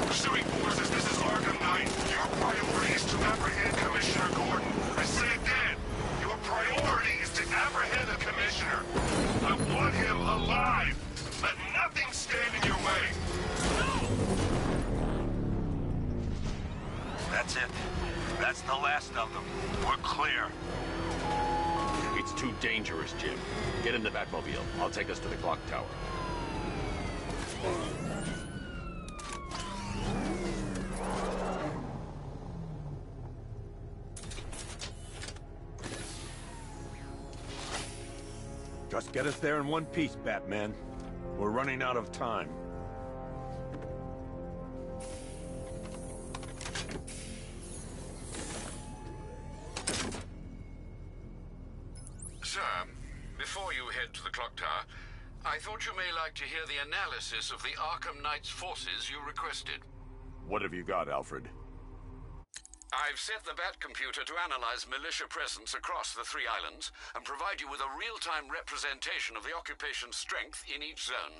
Pursuing forces, this is Arkham Knight. Your priority is to apprehend Commissioner Gordon. I say again, your priority is to apprehend the Commissioner. I want him alive. Let nothing stand in your way.
That's it. That's the last of them. We're clear.
It's too dangerous, Jim. Get in the Batmobile. I'll take us to the clock tower.
Just get us there in one piece, Batman. We're running out of time.
Sir, before you head to the clock tower, I thought you may like to hear the analysis of the Arkham Knight's forces you requested.
What have you got, Alfred?
I've set the Batcomputer to analyze militia presence across the 3 islands and provide you with a real-time representation of the occupation's strength in each zone.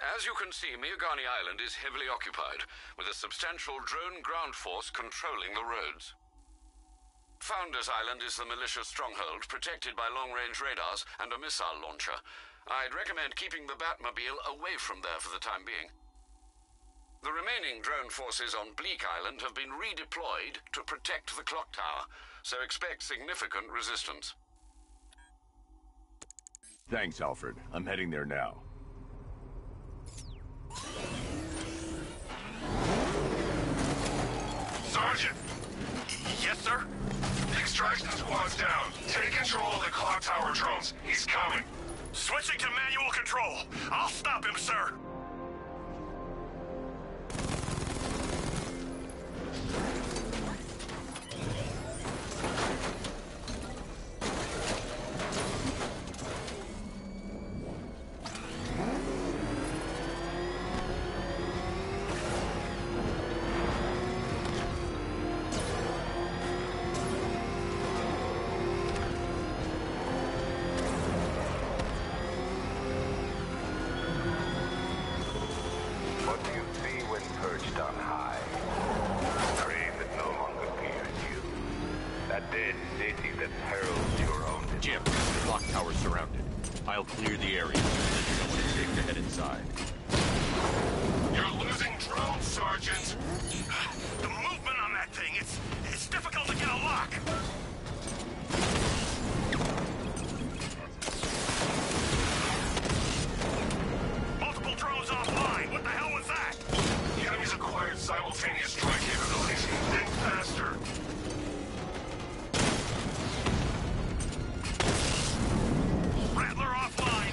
As you can see, Miagani Island is heavily occupied, with a substantial drone ground force controlling the roads. Founders Island is the militia stronghold, protected by long-range radars and a missile launcher. I'd recommend keeping the Batmobile away from there for the time being. The remaining drone forces on Bleak Island have been redeployed to protect the clock tower, so expect significant resistance.
Thanks, Alfred. I'm heading there now.
Sergeant! Yes, sir? The extraction squad's down. Take control of the clock tower drones. He's coming.
Switching to manual control. I'll stop him, sir.
What do you see when perched on high? A rain that no longer fears you. A dead city that heralds your own.
Jim, the clock tower's surrounded. I'll clear the area. Let you know when it's safe to head inside.
You're losing drones, Sergeant! The movement on that thing, it's difficult to get a lock! Multiple drones offline! What the hell was that?
The enemy's acquired simultaneous strike capabilities. Think faster!
Rattler offline!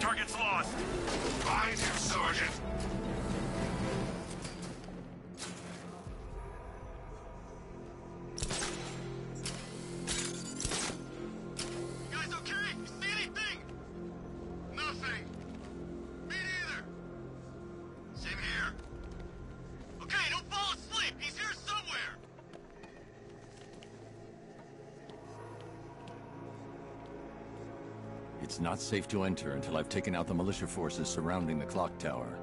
Target's lost!
Find him, Sergeant!
You guys okay? You see anything? Nothing. Me neither. Same here. Okay, don't fall asleep. He's here somewhere.
It's not safe to enter until I've taken out the militia forces surrounding the clock tower.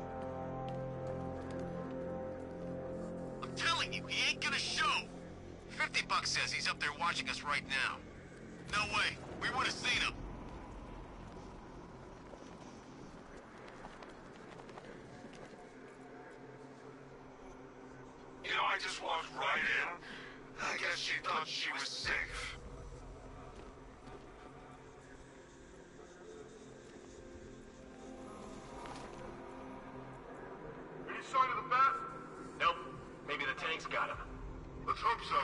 I'm telling you, he ain't gonna show. $50 says he's up there watching us right now. No way. We would have seen him.
You know, I just walked right in. I guess she thought she was safe.
Any sign of the bat? Nope. Maybe the tank's got him. Let's hope so.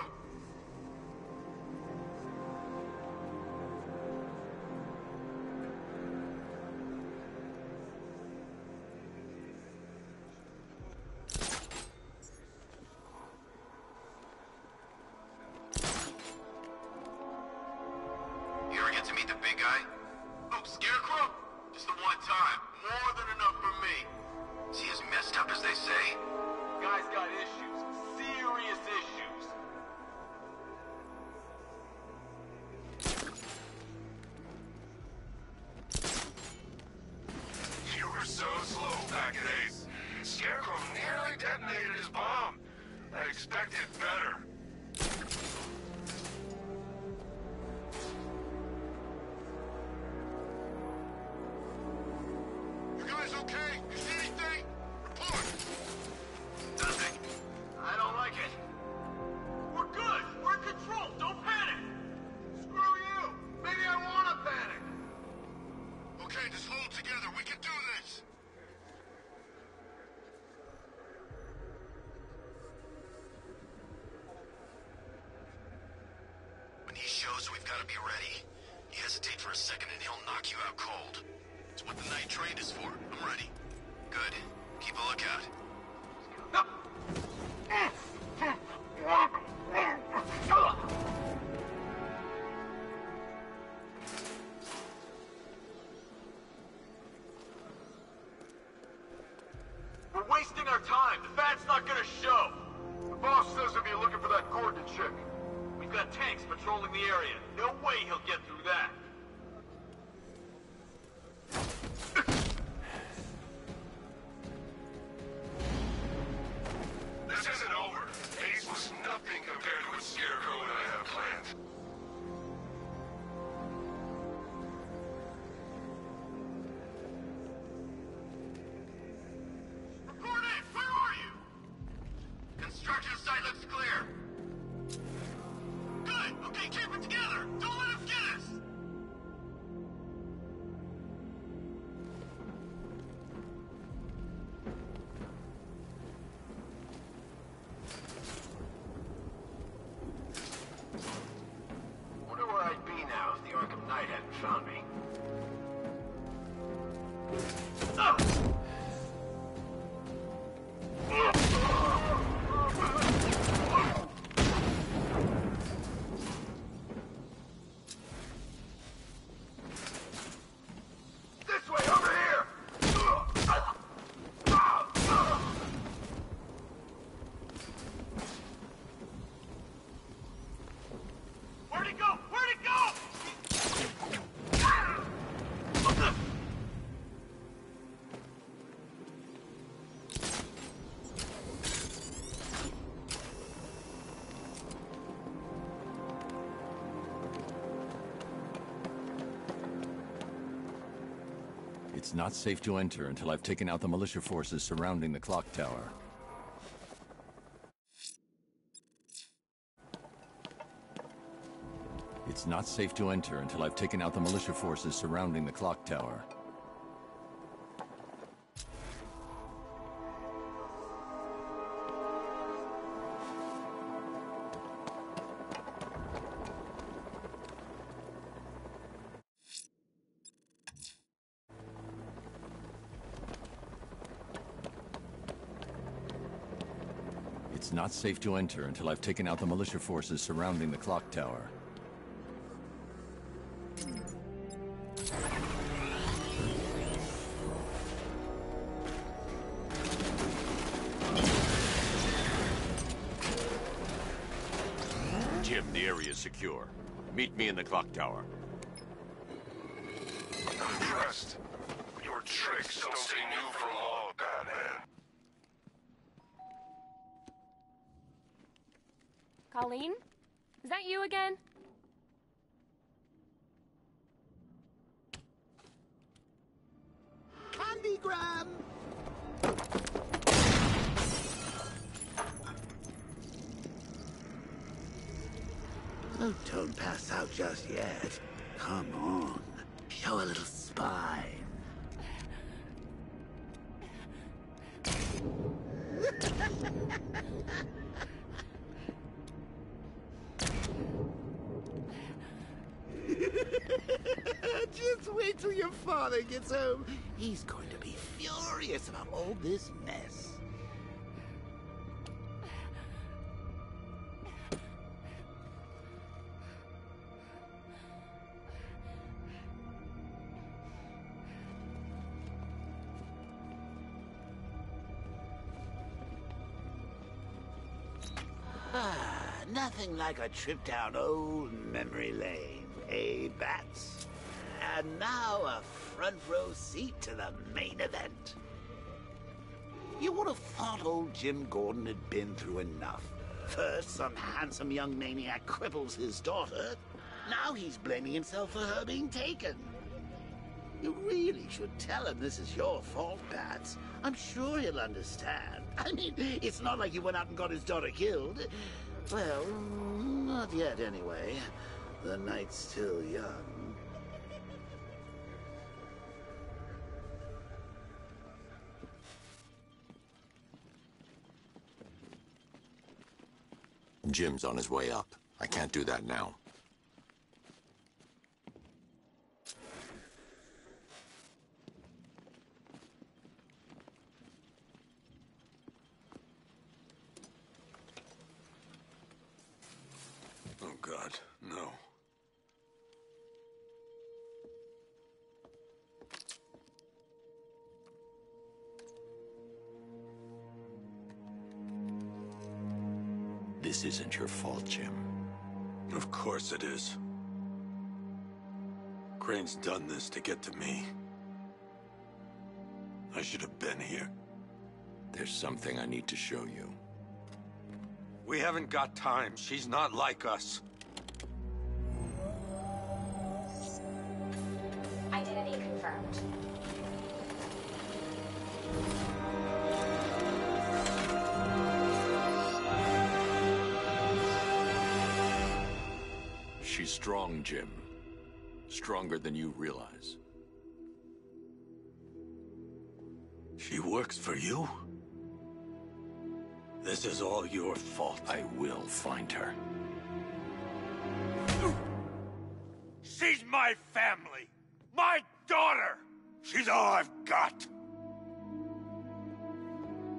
You ever get to meet the big guy? Oh, Scarecrow? Just the one time. More than enough for me. Is he as messed up as they say? Guy's got issues. Serious issues.
You were so slow back at Ace. Scarecrow nearly detonated his bomb. I expected better.
You guys okay? You see anything? Report! Nothing. I don't like it. We're good. We're in control. Don't panic. Screw you. Maybe I want to panic. Okay, just hold together. We can do this. When he shows, we've got to be ready. You hesitate for a second and he'll knock you out cold. It's what the night train is for. I'm ready. Good. Keep a lookout. We're wasting our time. The fat's not gonna show. The boss says he'll be looking for that Gordon chick. We've got tanks patrolling the area. No way he'll get through that.
This isn't over. Ace was nothing compared to what Scarecrow and I have planned.
Report in! Where are you? Construction site looks clear. Good! Okay, keep it together! Don't let him get us!
It's not safe to enter until I've taken out the militia forces surrounding the clock tower. It's not safe to enter until I've taken out the militia forces surrounding the clock tower. It's not safe to enter until I've taken out the militia forces surrounding the clock tower.
Jim, the area is secure. Meet me in the clock tower.
I'm impressed. Your tricks don't seem new for long, Batman.
Colleen? Is that you again?
Candygram! Oh, don't pass out just yet. Come on. Show a little spine. Just wait till your father gets home. He's going to be furious about all this mess. Nothing like a trip down old memory lane, eh, Bats? And now a front row seat to the main event. You would have thought old Jim Gordon had been through enough. First, some handsome young maniac cripples his daughter. Now he's blaming himself for her being taken. You really should tell him this is your fault, Bats. I'm sure he'll understand. I mean, it's not like you went out and got his daughter killed. Well, not yet anyway. The night's still young.
Jim's on his way up. I can't do that now.
Oh, God, no.
This isn't your fault, Jim.
Of course it is. Crane's done this to get to me. I should have been here.
There's something I need to show you.
We haven't got time. She's not like us.
Identity confirmed.
She's strong, Jim. Stronger than you realize.
She works for you? This is all your fault.
I will find her.
She's my family! My daughter! She's all I've got!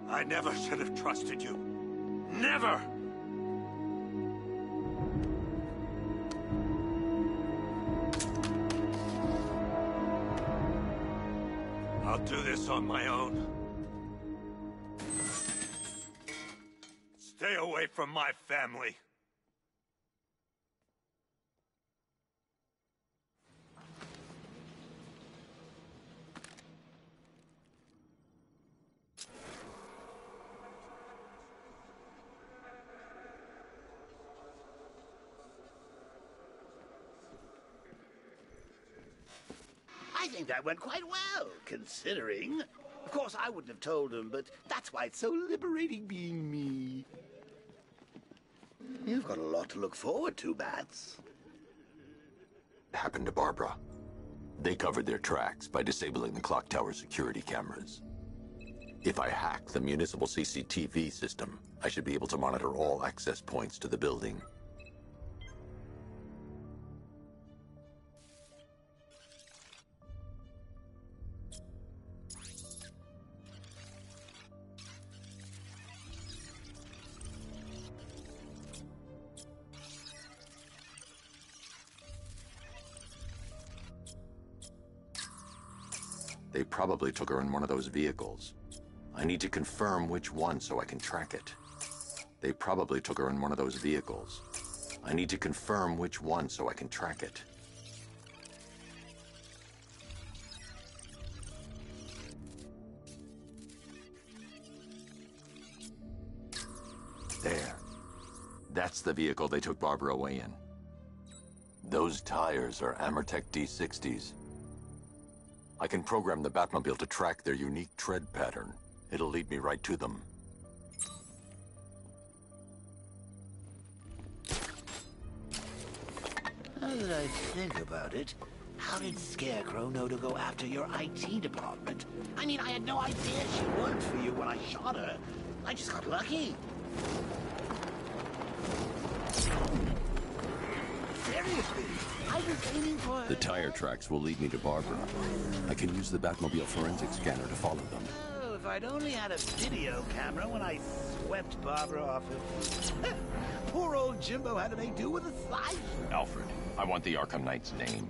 I never should have trusted you. Never! I'll do this on my own. Stay away from my family.
I think that went quite well, considering. Of course, I wouldn't have told him, but that's why it's so liberating being me. You've got a lot to look forward to, Bats.
Happened to Barbara. They covered their tracks by disabling the clock tower security cameras. If I hack the municipal CCTV system, I should be able to monitor all access points to the building. They probably took her in one of those vehicles. I need to confirm which one so I can track it. They probably took her in one of those vehicles. I need to confirm which one so I can track it. There. That's the vehicle they took Barbara away in. Those tires are Amertech D60s. I can program the Batmobile to track their unique tread pattern. It'll lead me right to them.
Now that I think about it, how did Scarecrow know to go after your IT department? I mean, I had no idea she worked for you when I shot her. I just got lucky. Seriously, I was aiming for...
The tire tracks will lead me to Barbara. I can use the Batmobile forensic scanner to follow them.
Oh, if I'd only had a video camera when I swept Barbara off of... Poor old Jimbo had to make do with a slice.
Alfred, I want the Arkham Knight's name.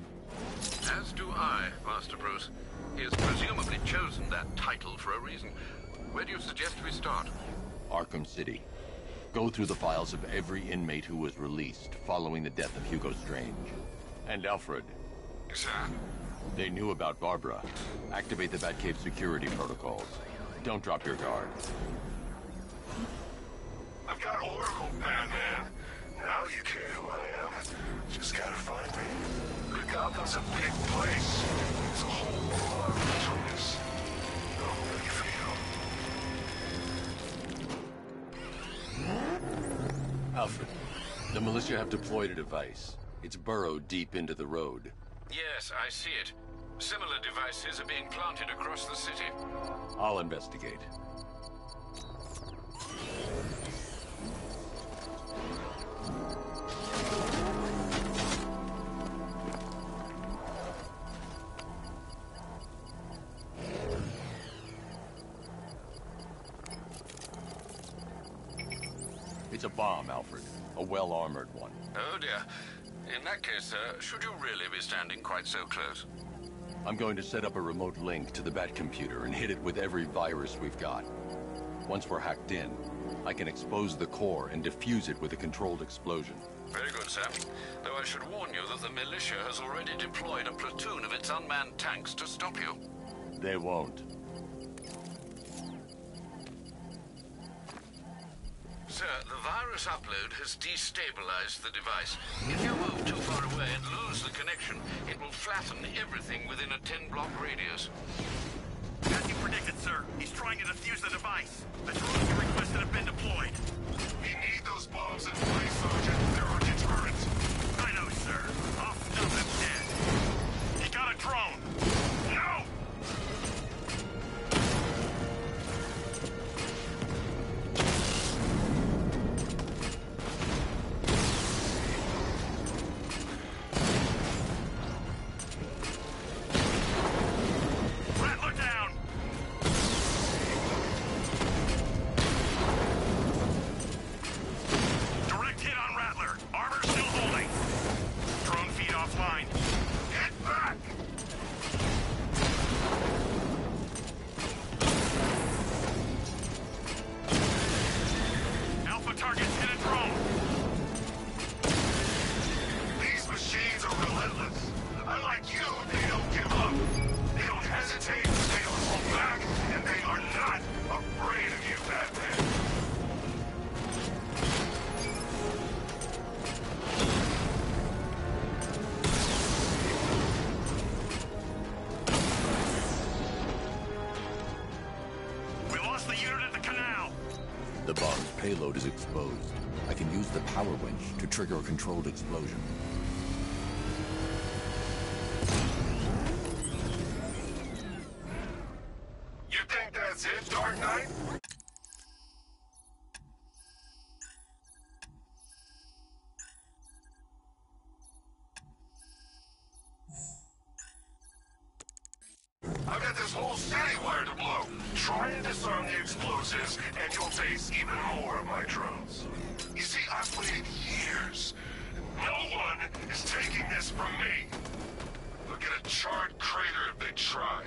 As do I, Master Bruce. He has presumably chosen that title for a reason. Where do you suggest we start?
Arkham City. Go through the files of every inmate who was released following the death of Hugo Strange. And Alfred.
Sir?
They knew about Barbara. Activate the Batcave security protocols. Don't drop your guard.
I've got Oracle, Batman. Now you care who I am. Just gotta find me. Gotham's a big place. It's a whole lot of richness. I'm ready for you.
Alfred, the militia have deployed a device. It's burrowed deep into the road.
Yes, I see it. Similar devices are being planted across the city.
I'll investigate. It's a bomb, Alfred. A well-armored one.
Oh dear. In that case, sir, should you really be standing quite so close?
I'm going to set up a remote link to the Batcomputer and hit it with every virus we've got. Once we're hacked in, I can expose the core and defuse it with a controlled explosion.
Very good, sir. Though I should warn you that the militia has already deployed a platoon of its unmanned tanks to stop you.
They won't.
Sir, the virus upload has destabilized the device. If you move too far away and lose the connection, it will flatten everything within a 10-block radius.
As you predicted, sir, he's trying to defuse the device. The drones you requested have been deployed.
We need those bombs in place, Sergeant. There are deterrents.
I know, sir. I'll stop him dead. He got a drone. No!
The bomb's payload is exposed. I can use the power winch to trigger a controlled explosion.
You think that's it, Dark Knight? I've got this whole city wired to blow. Try and disarm the explosives, and you'll face even more of my drones. You see, I've waited years. No one is taking this from me. They'll get a charred crater if they try.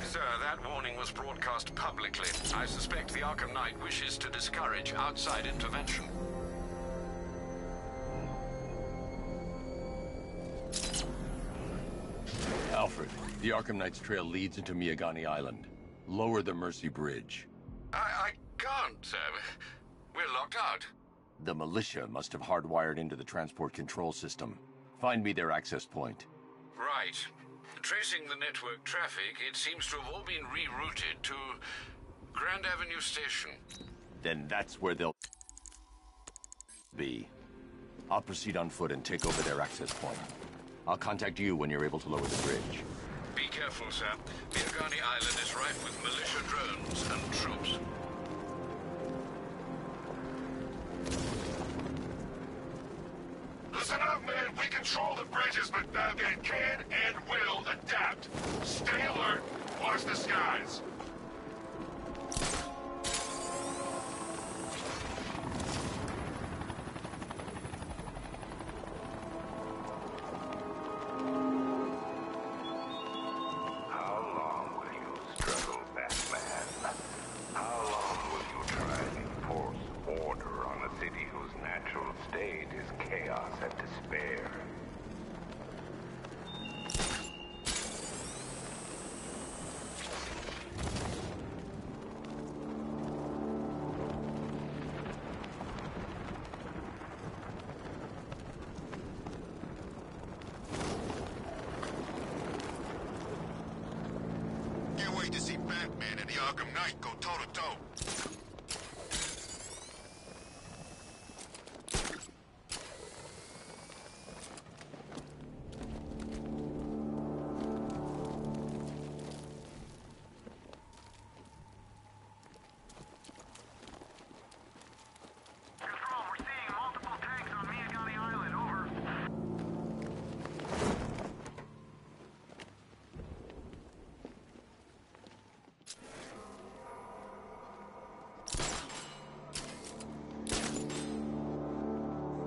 Sir, that warning was broadcast publicly. I suspect the Arkham Knight wishes to discourage outside intervention.
Alfred, the Arkham Knight's trail leads into Miagani Island. Lower the Mercy Bridge.
I can't, sir. We're locked out.
The militia must have hardwired into the transport control system. Find me their access point.
Right. Tracing the network traffic, it seems to have all been rerouted to Grand Avenue Station.
Then that's where they'll be. I'll proceed on foot and take over their access point. I'll contact you when you're able to lower the bridge.
Be careful, sir. Miagani Island is rife with militia drones and troops.
Listen up, man. We control the bridges, but Batman can and will adapt. Stay alert. Watch the skies.
How long will you struggle, Batman? How long will you try and enforce order on a city whose natural state is chaos and despair?
Can't wait to see Batman and the Arkham Knight go toe-to-toe.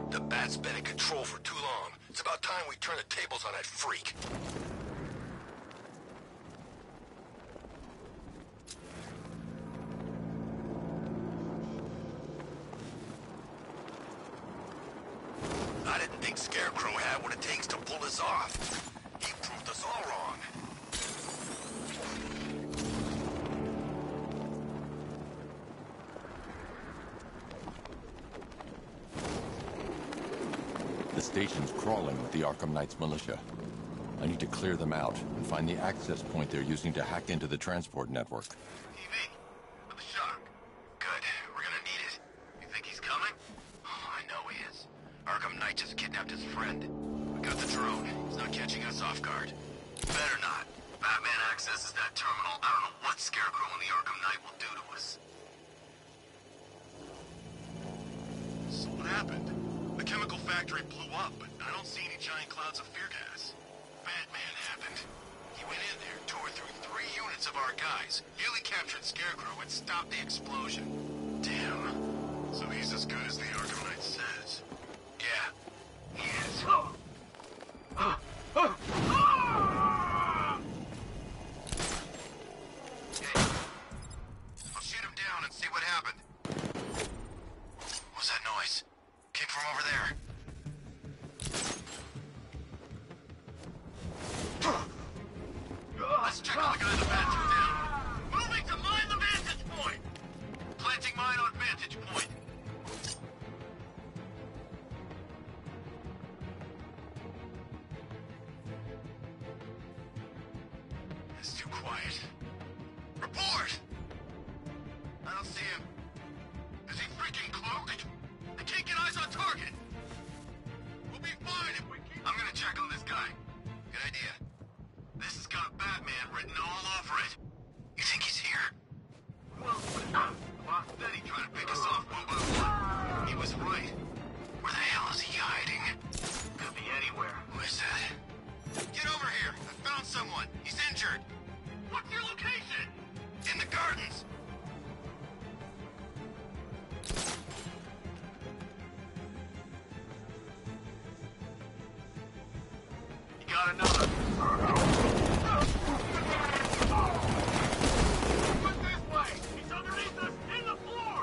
The Bat's been in control for too long. It's about time we turn the tables on that freak. I didn't think Scarecrow had what it takes to pull this off. He proved us all wrong.
The station's crawling with the Arkham Knight's militia. I need to clear them out and find the access point they're using to hack into the transport network.
TV, with the shock. Good, we're gonna need it. You think he's coming? Oh, I know he is. Arkham Knight just kidnapped his friend. We got the drone. He's not catching us off guard. Better not. Batman accesses that terminal. I don't know what Scarecrow and the Arkham Knight will do to us. So what happened? The chemical factory blew up, but I don't see any giant clouds of fear gas. Batman happened. He went in there, tore through 3 units of our guys, nearly captured Scarecrow, and stopped the explosion. Damn. So he's as good as the Arkham Knight says. Yeah, he is. Hey, I'll shoot him down and see what happened. What's that noise? Came from over there. Let's check on the guy the bat took down. Moving to mine the vantage point. Planting mine on vantage point. It's too quiet. Report! I don't see him. Is he check on this guy. Good idea. This has got Batman written all over it. You think he's here? Well, the boss said he tried to pick us off one by one. He was right. Where the hell is he hiding? Could be anywhere. Who is that? Get over here! I found someone. He's injured. What's your location? In the gardens. You got another. Look this way! He's underneath us, in the floor!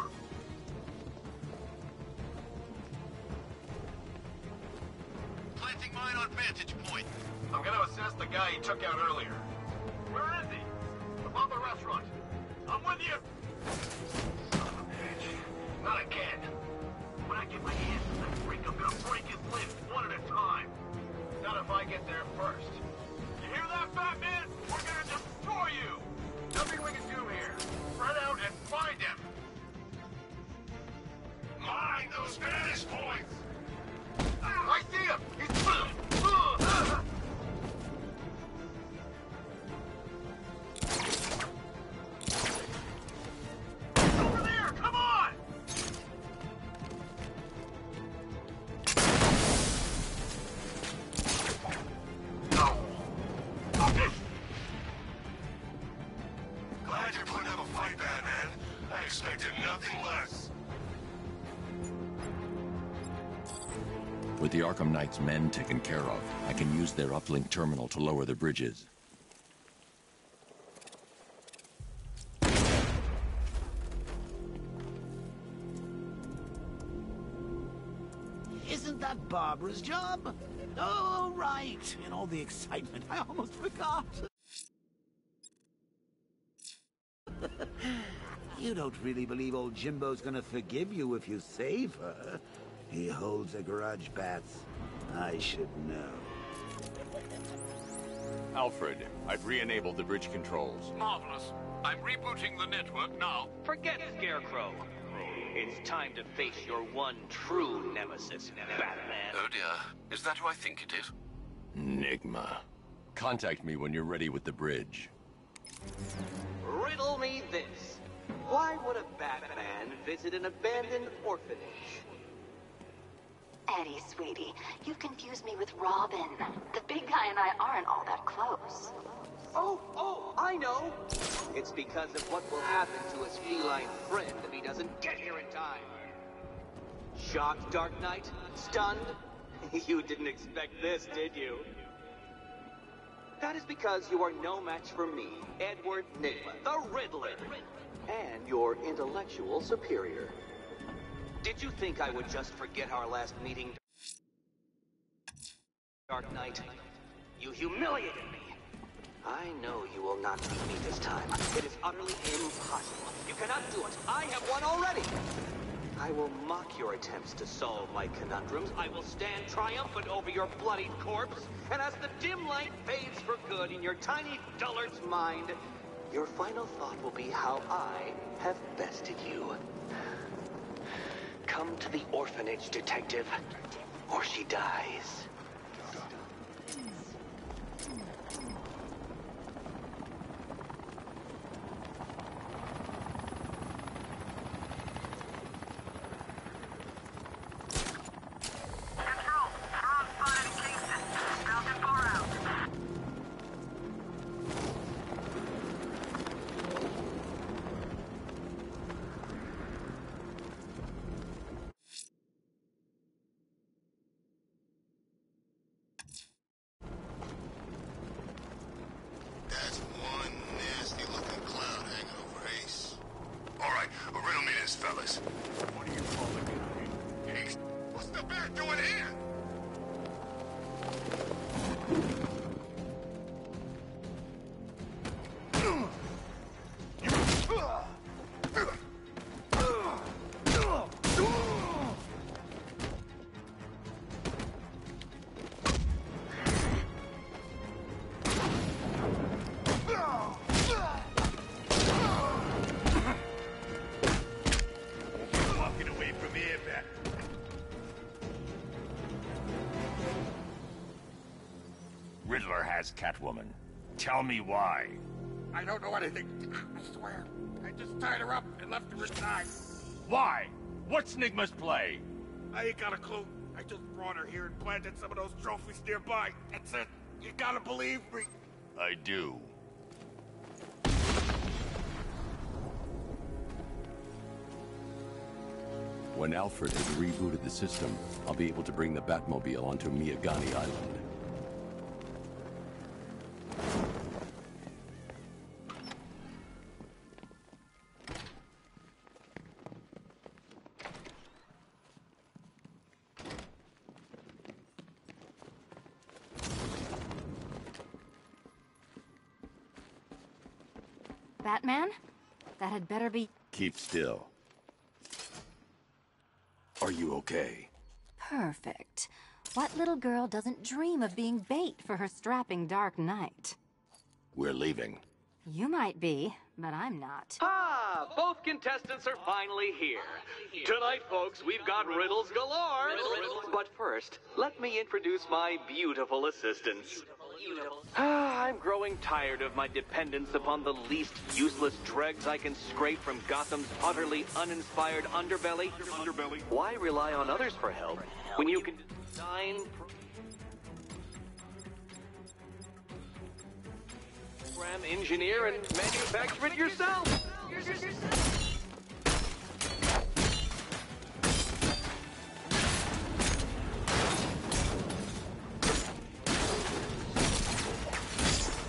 Planting mine on vantage point. I'm gonna assess the guy he took out earlier. Where is he? Above the restaurant. I'm with you! Son of a bitch. Not again. When I get my hands on that freak, I'm gonna break his limbs one at a time. Not if I get there first. You hear that, Batman? We're gonna destroy you! Nothing we can do here. Spread out and find him! Mine those vantage points! I see him! He's... Over there! Come on! Glad you're putting up a fight, Batman. I expected nothing less.
With the Arkham Knight's men taken care of, I can use their uplink terminal to lower the bridges.
Isn't that Barbara's job? Oh, right. In all the excitement, I almost forgot. You don't really believe old Jimbo's gonna forgive you if you save her. He holds a grudge, Bats. I should know.
Alfred, I've re-enabled the bridge controls.
Marvelous. I'm rebooting the network now.
Forget Scarecrow. It's time to face your one true nemesis, Batman.
Oh dear. Is that who I think it is?
Enigma. Contact me when you're ready with the bridge.
Riddle me this. Why would a Batman visit an abandoned orphanage?
Eddie, sweetie, you've confused me with Robin. The big guy and I aren't all that close.
Oh, I know! It's because of what will happen to his feline friend if he doesn't get here in time. Shocked, Dark Knight? Stunned? You didn't expect this, did you? That is because you are no match for me, Edward Nigma, the Riddler, and your intellectual superior. Did you think I would just forget our last meeting, Dark Knight? You humiliated me. I know you will not beat me this time. It is utterly impossible. You cannot do it. I have won already. I will mock your attempts to solve my conundrums. I will stand triumphant over your bloodied corpse. And as the dim light fades for good in your tiny dullard's mind, your final thought will be how I have bested you. Come to the orphanage, detective, or she dies.
That's one nasty-looking cloud hanging over Ace. All right, riddle me this, fellas. What are you calling me? Ace, what's the bat doing here?
has, Catwoman. Tell me why.
I don't know anything. I swear. I just tied her up and left her inside.
Why? What's Nigma's play?
I ain't got a clue. I just brought her here and planted some of those trophies nearby. That's it. You gotta believe me.
I do.
When Alfred has rebooted the system, I'll be able to bring the Batmobile onto Miyagani Island.
Batman? That had better be...
Keep still. Are you okay?
perfect. What little girl doesn't dream of being bait for her strapping Dark Knight?
We're leaving.
You might be, but I'm not.
Ah, both contestants are finally here. Tonight, folks, we've got riddles galore. But first, let me introduce my beautiful assistants. I'm growing tired of my dependence upon the least useless dregs I can scrape from Gotham's utterly uninspired underbelly. Why rely on others for help when you can design, program, engineer, and manufacture it yourself?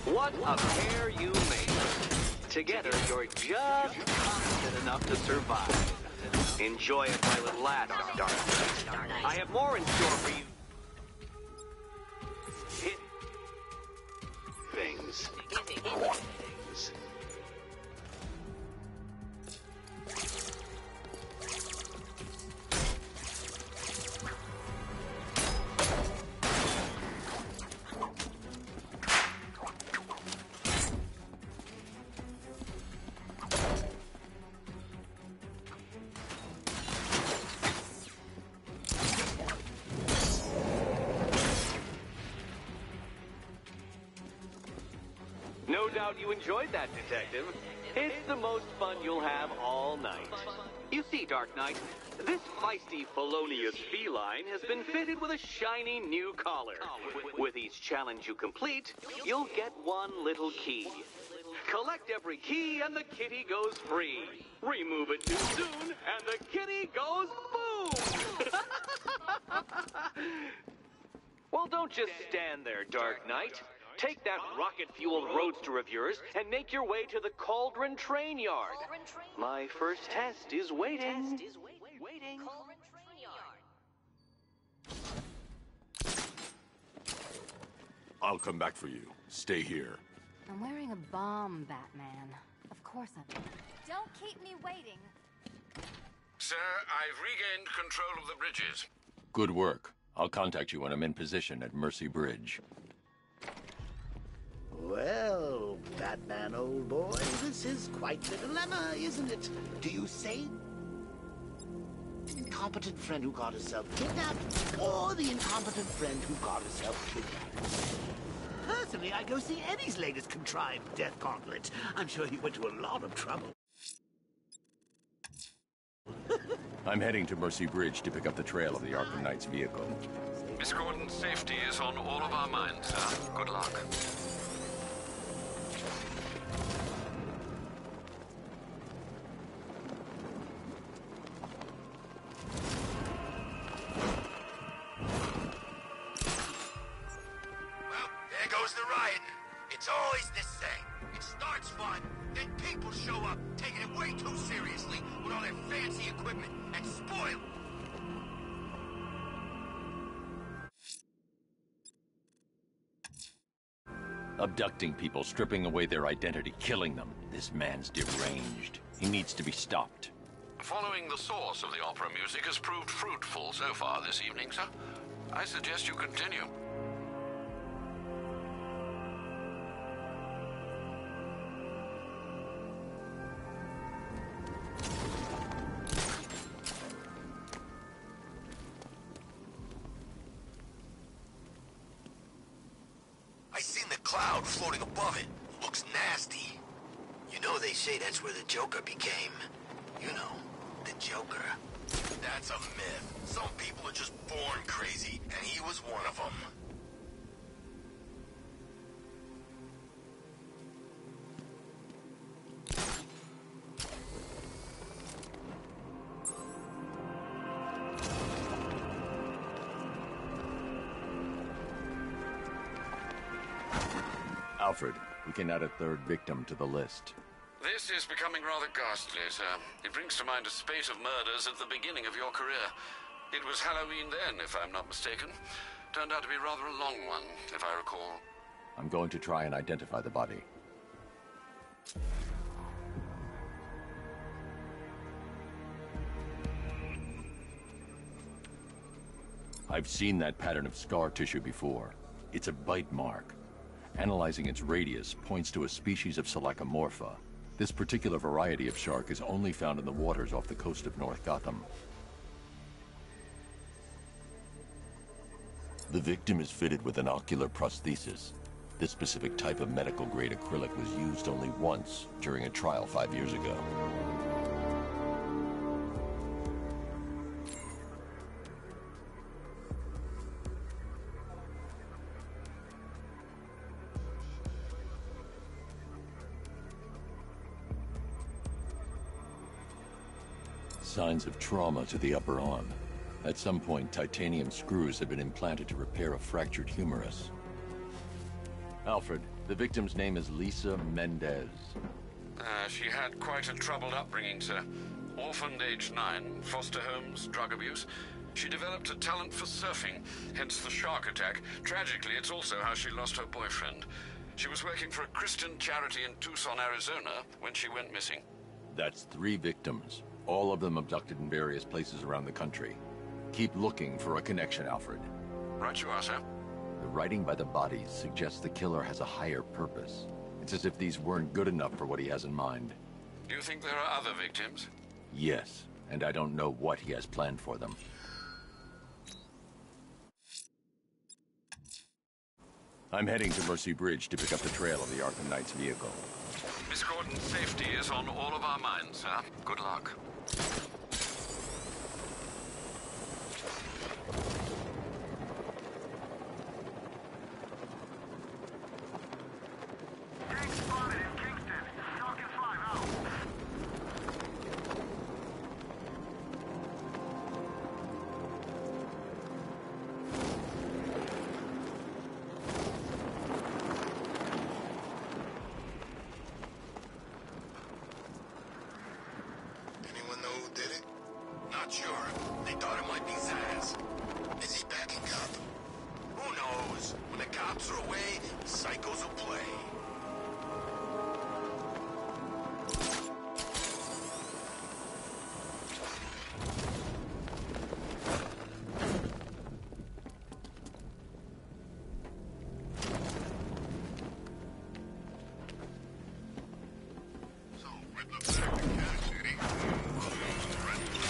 What a pair you make. Together, you're just constant enough to survive. Enjoy it while it lasts, Dark Knight. I have more in store for you. Hit things. No doubt you enjoyed that, Detective. It's the most fun you'll have all night. You see, Dark Knight, this feisty, felonious feline has been fitted with a shiny new collar. With each challenge you complete, you'll get one little key. Collect every key and the kitty goes free. Remove it too soon and the kitty goes boom! Well, don't just stand there, Dark Knight. Take that rocket-fueled roadster of yours and make your way to the Cauldron Train Yard. My first test is waiting.
I'll come back for you. Stay here.
I'm wearing a bomb, Batman. Of course I'm... Don't keep me waiting.
Sir, I've regained control of the bridges.
Good work. I'll contact you when I'm in position at Mercy Bridge.
Well, Batman, old boy, this is quite the dilemma, isn't it? Do you say the incompetent friend who got herself kidnapped, or the incompetent friend who got herself kidnapped? Personally, I'd go see Eddie's latest contrived death gauntlet. I'm sure he went to a lot of trouble.
I'm heading to Mercy Bridge to pick up the trail of the Arkham Knight's vehicle.
Miss Gordon's safety is on all of our minds, sir. Good luck.
There goes the riot. It's always the same. It starts fun, then people show up, taking it way too seriously with all their fancy equipment, and spoil it.
Abducting people, stripping away their identity, killing them. This man's deranged. He needs to be stopped.
Following the source of the opera music has proved fruitful so far this evening, sir. I suggest you continue.
floating above it. Looks nasty. You know they say that's where the Joker became. You know, the Joker. That's a myth. Some people are just born crazy, and he was one of them.
Alfred, we can add a third victim to the list.
This is becoming rather ghastly, sir. It brings to mind a spate of murders at the beginning of your career. It was Halloween then, if I'm not mistaken. Turned out to be rather a long one, if I recall.
I'm going to try and identify the body. I've seen that pattern of scar tissue before. It's a bite mark. Analyzing its radius points to a species of Selachomorpha. This particular variety of shark is only found in the waters off the coast of North Gotham. The victim is fitted with an ocular prosthesis. This specific type of medical-grade acrylic was used only once during a trial 5 years ago. Signs of trauma to the upper arm. At some point, titanium screws have been implanted to repair a fractured humerus. Alfred, the victim's name is Lisa Mendez.
She had quite a troubled upbringing, sir. Orphaned age 9, foster homes, drug abuse. She developed a talent for surfing, hence the shark attack. Tragically, it's also how she lost her boyfriend. She was working for a Christian charity in Tucson, Arizona, when she went missing.
That's 3 victims, all of them abducted in various places around the country. Keep looking for a connection, Alfred.
Right you are, sir.
The writing by the bodies suggests the killer has a higher purpose. It's as if these weren't good enough for what he has in mind.
Do you think there are other victims?
Yes, and I don't know what he has planned for them. I'm heading to Mercy Bridge to pick up the trail of the Arkham Knight's vehicle.
Miss Gordon's safety is on all of our minds, sir. Good luck.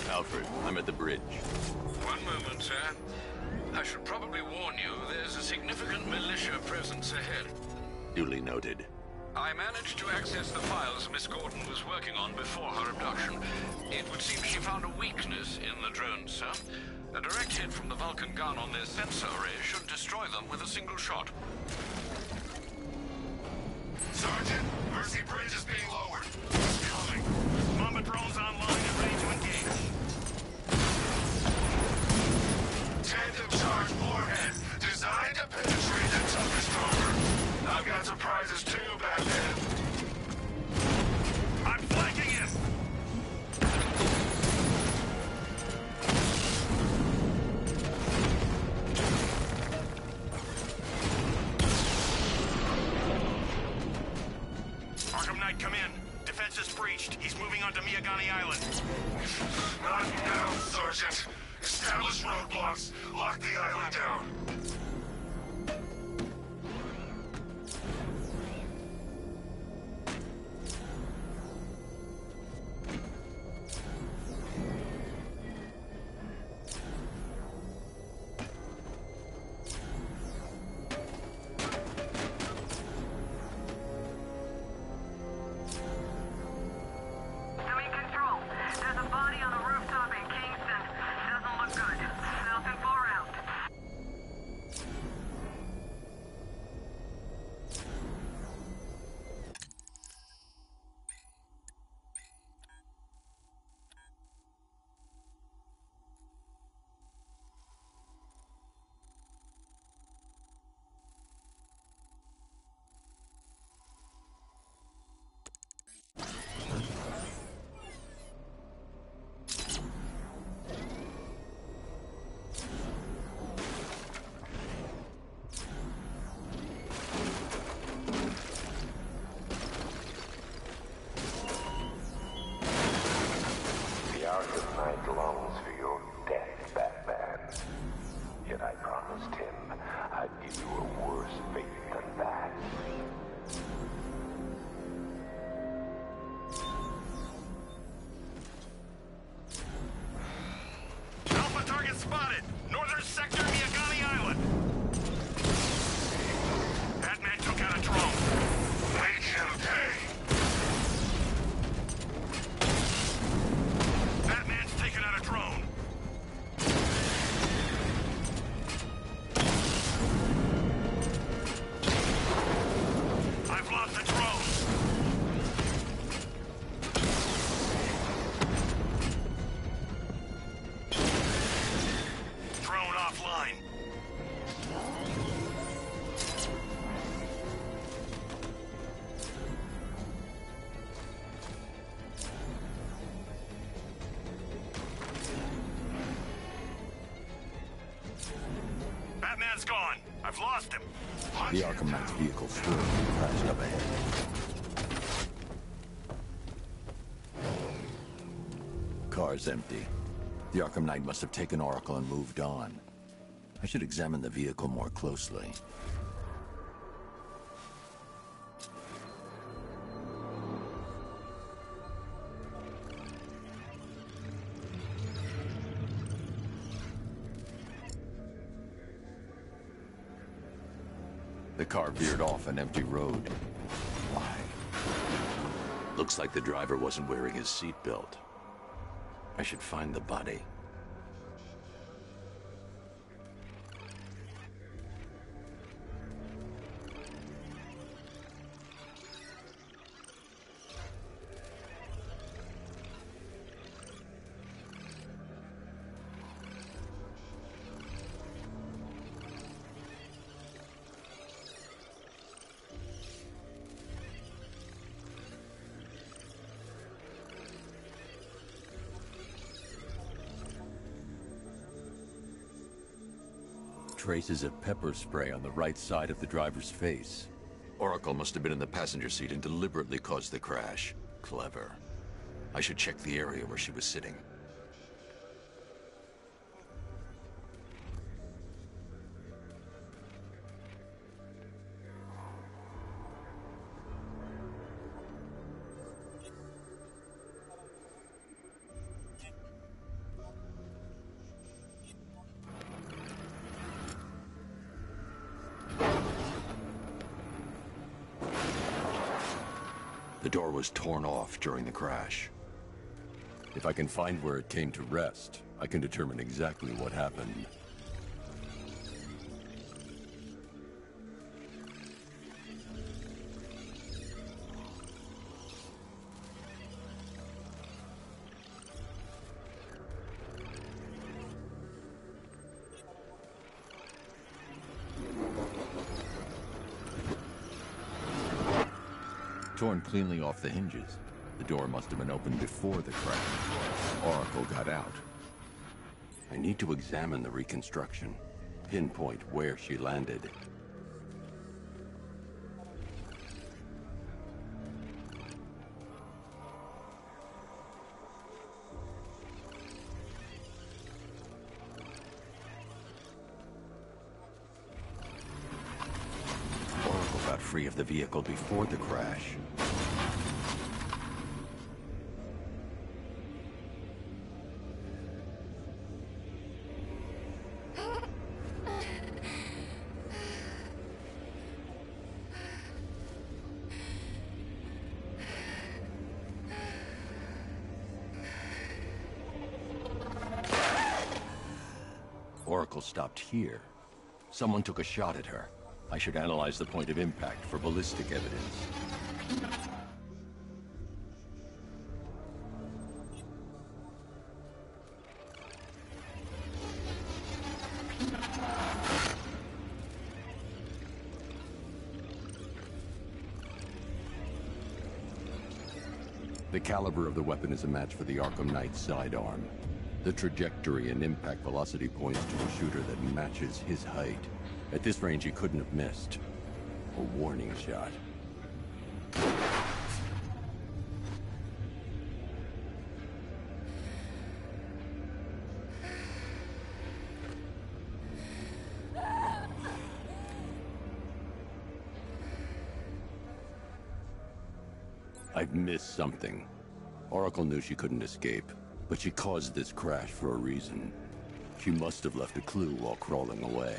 Alfred, I'm at the bridge.
One moment, sir. I should probably warn you, there's a significant militia presence ahead.
Duly noted.
I managed to access the files Miss Gordon was working on before her abduction. It would seem she found a weakness in the drones, sir. A direct hit from the Vulcan gun on their sensor array should destroy them with a single shot.
Sergeant, Mercy Bridge is being lowered. Coming.
Mamba drones online and ready to engage.
Tandem charge warhead, designed to penetrate the toughest armor. I've got surprises too, Batman.
I'm flanking him! Arkham Knight, come in. Defense is breached. He's moving onto Miyagani Island.
Not now, Sergeant. Establish roadblocks. Lock the island down.
Batman's gone. I've lost him.
The Arkham Knight's vehicle swerved and crashed up ahead. Car's empty. The Arkham Knight must have taken Oracle and moved on. I should examine the vehicle more closely. The car veered off an empty road. Why? Looks like the driver wasn't wearing his seatbelt. I should find the body. Traces of pepper spray on the right side of the driver's face. Oracle must have been in the passenger seat and deliberately caused the crash. Clever. I should check the area where she was sitting. The door was torn off during the crash. If I can find where it came to rest, I can determine exactly what happened. Torn cleanly off the hinges. The door must have been opened before the crash. Oracle got out. I need to examine the reconstruction. Pinpoint where she landed. Oracle got free of the vehicle before the crash. Oracle stopped here. Someone took a shot at her. I should analyze the point of impact for ballistic evidence. The caliber of the weapon is a match for the Arkham Knight's sidearm. The trajectory and impact velocity points to a shooter that matches his height. At this range, he couldn't have missed. A warning shot. I've missed something. Oracle knew she couldn't escape, but she caused this crash for a reason. She must have left a clue while crawling away.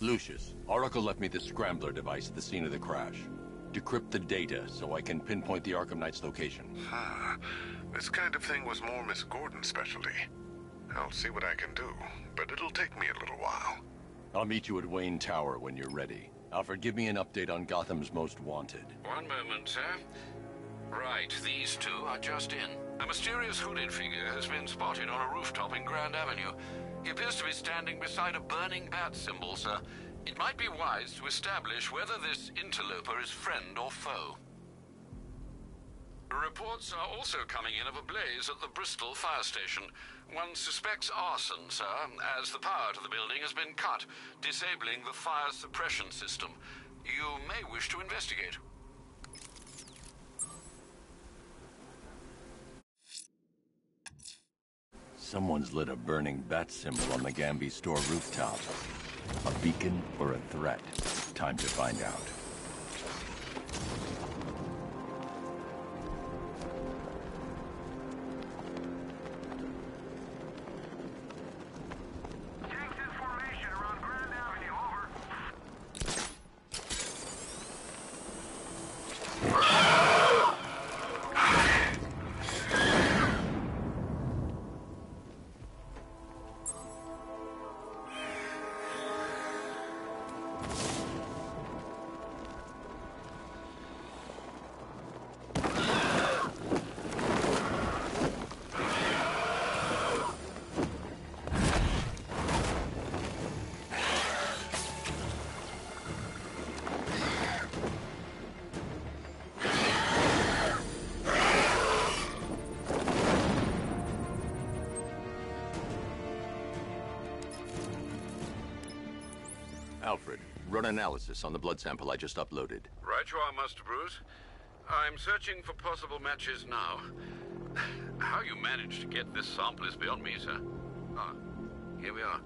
Lucius, Oracle left me the scrambler device at the scene of the crash. Decrypt the data so I can pinpoint the Arkham Knight's location.
This kind of thing was more Miss Gordon's specialty. I'll see what I can do, but it'll take me a little while.
I'll meet you at Wayne Tower when you're ready. Alfred, give me an update on Gotham's Most Wanted.
One moment, sir. Right, these two are just in. A mysterious hooded figure has been spotted on a rooftop in Grand Avenue. He appears to be standing beside a burning bat symbol, sir. It might be wise to establish whether this interloper is friend or foe. Reports are also coming in of a blaze at the Bristol fire station. One suspects arson, sir, as the power to the building has been cut, disabling the fire suppression system. You may wish to investigate.
Someone's lit a burning bat symbol on the Gamby store rooftop. A beacon or a threat? Time to find out. Alfred, run analysis on the blood sample I just uploaded.
Right you are, Master Bruce. I'm searching for possible matches now. How you managed to get this sample is beyond me, sir. Ah, here we are.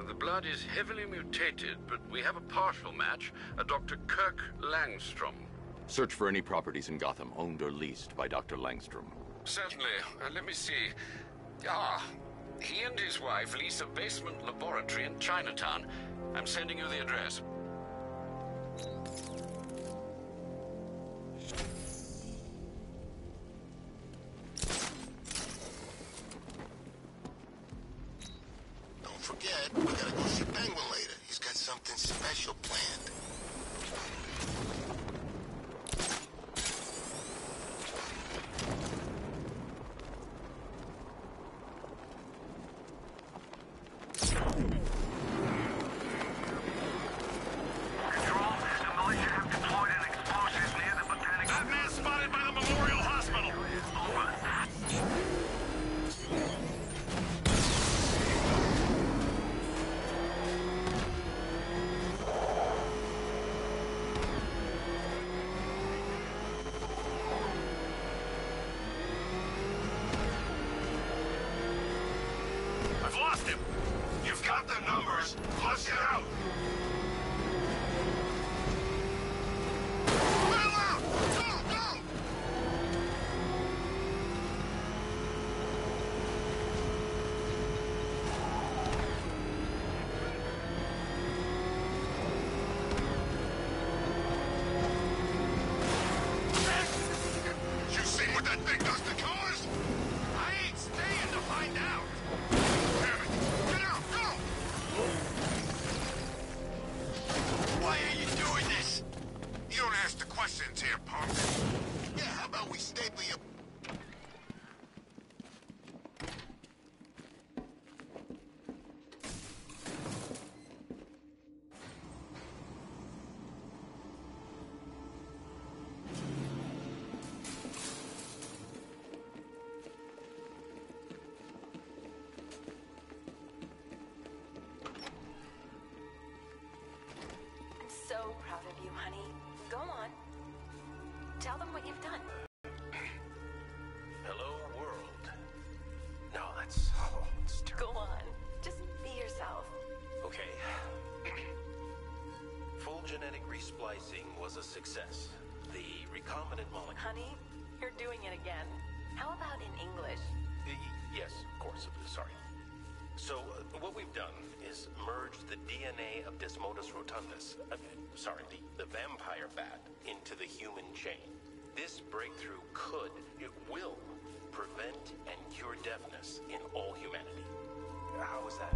The blood is heavily mutated, but we have a partial match, a Dr. Kirk Langstrom.
Search for any properties in Gotham owned or leased by Dr. Langstrom.
Certainly. Let me see. Ah, he and his wife lease a basement laboratory in Chinatown. I'm sending you the address.
Don't forget, we gotta go see Penguin later. He's got something special planned.
So proud of you, honey. Go on. Tell them what you've done.
Hello, world. No, that's terrible.
Go on. Just be yourself.
Okay. Full genetic resplicing was a success. The recombinant molecule...
Honey, you're doing it again. How about in English?
Yes, of course. Sorry. So, what we've done is
merged the DNA of Desmodus rotundus, the vampire bat, into the human chain. This breakthrough it will, prevent and cure deafness in all humanity. How was that?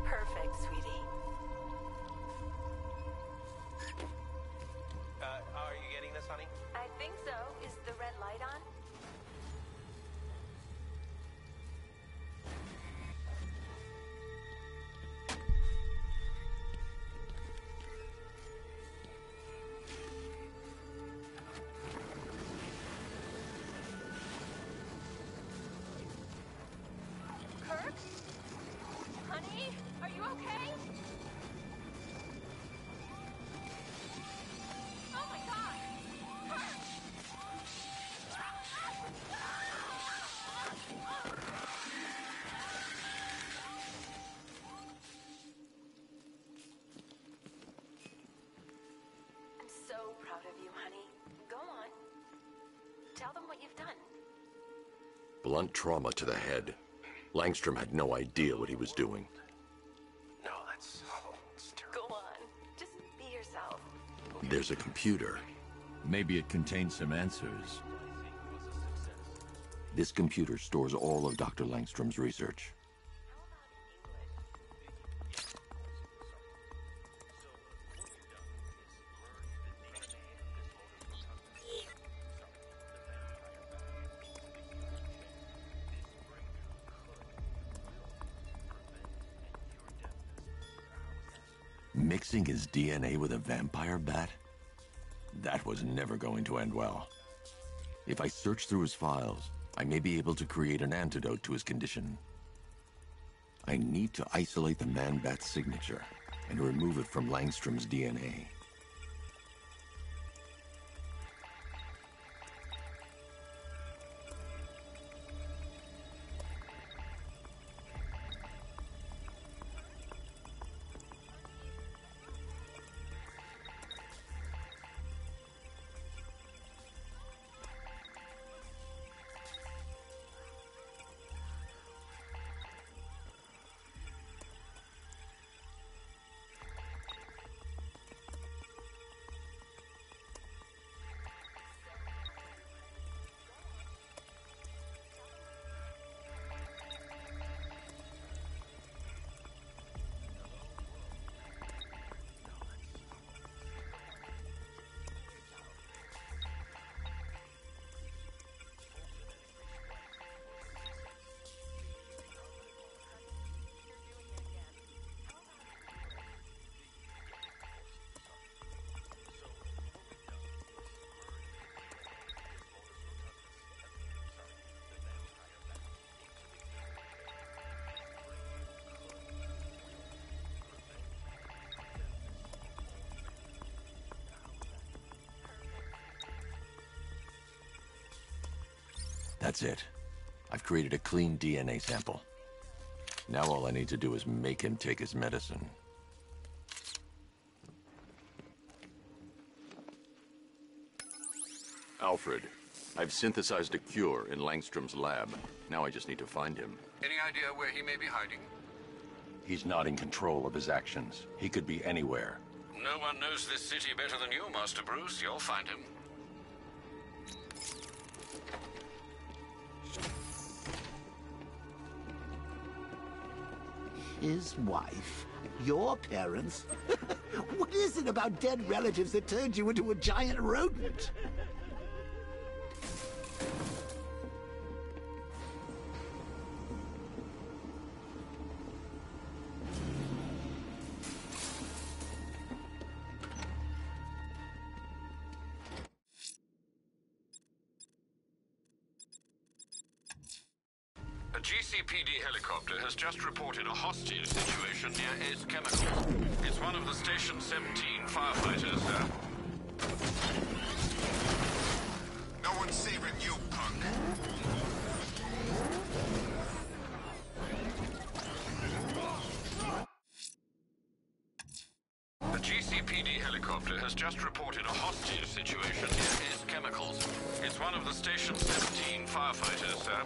Perfect, sweetie.
Are you getting this, honey?
I think so. Is the red light on? Kirk? Honey? Are you okay? Oh my god! Kirk! I'm so proud of you, honey. Go on. Tell them what you've done.
Blunt trauma to the head. Langstrom had no idea what he was doing.
No, that's
Go on. Just be yourself.
There's a computer.
Maybe it contains some answers.
This computer stores all of Dr. Langstrom's research. Mixing his DNA with a vampire bat? That was never going to end well. If I search through his files, I may be able to create an antidote to his condition. I need to isolate the man-bat's signature and remove it from Langstrom's DNA. That's it. I've created a clean DNA sample. Now all I need to do is make him take his medicine. Alfred, I've synthesized a cure in Langstrom's lab. Now I just need to find him.
Any idea where he may be hiding?
He's not in control of his actions. He could be anywhere.
No one knows this city better than you, Master Bruce. You'll find him.
His wife? Your parents? What is it about dead relatives that turned you into a giant rodent?
A GCPD helicopter has just reported a hostage situation near Ace Chemical. It's one of the Station 17 firefighters.
No one's saving you, punk.
A GCPD helicopter has just reported a hostage situation near Ace Chemicals. It's one of the Station 17 firefighters, sir.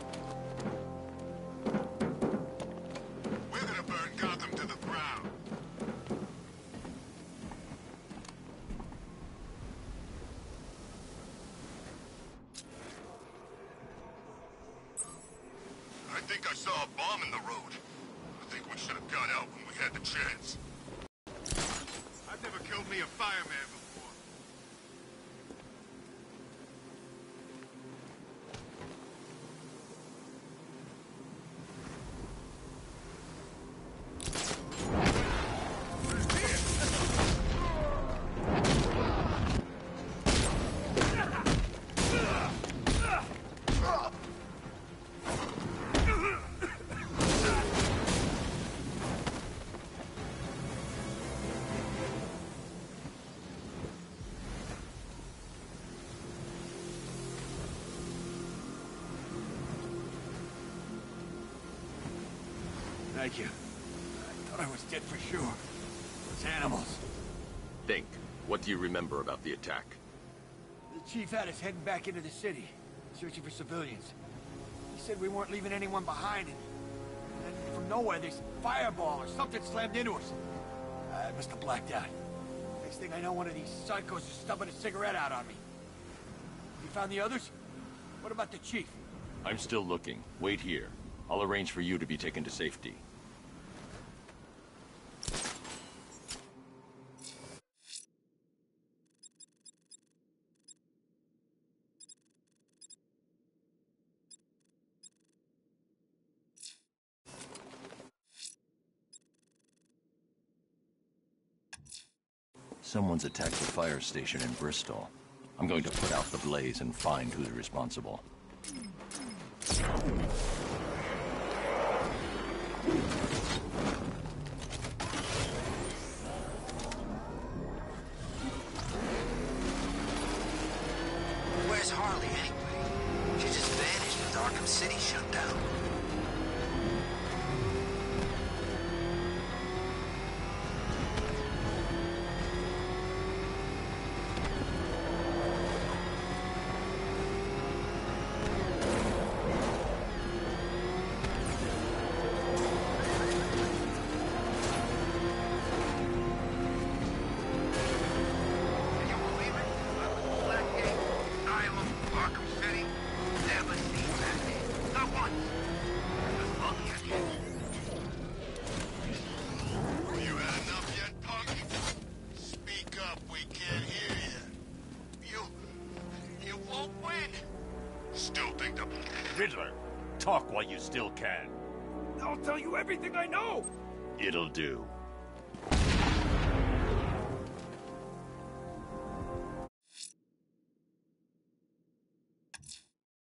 We're gonna burn Gotham to the ground. think I saw a bomb in the road. I think we should have gone out when we had the chance. I've never killed me a fireman before.
Thank you. I thought I was dead for sure. Those animals.
Think. What do you remember about the attack?
The chief had us heading back into the city, searching for civilians. He said we weren't leaving anyone behind, and then from nowhere, this fireball or something slammed into us. I must have blacked out. Next thing I know, one of these psychos is stubbing a cigarette out on me. You found the others? What about the chief?
I'm still looking. Wait here. I'll arrange for you to be taken to safety. Someone's attacked the fire station in Bristol. I'm going to put out the blaze and find who's responsible.
Where's Harley anyway? She just vanished with Arkham City shut down.
Riddler, talk while you still can.
I'll tell you everything I know!
It'll do.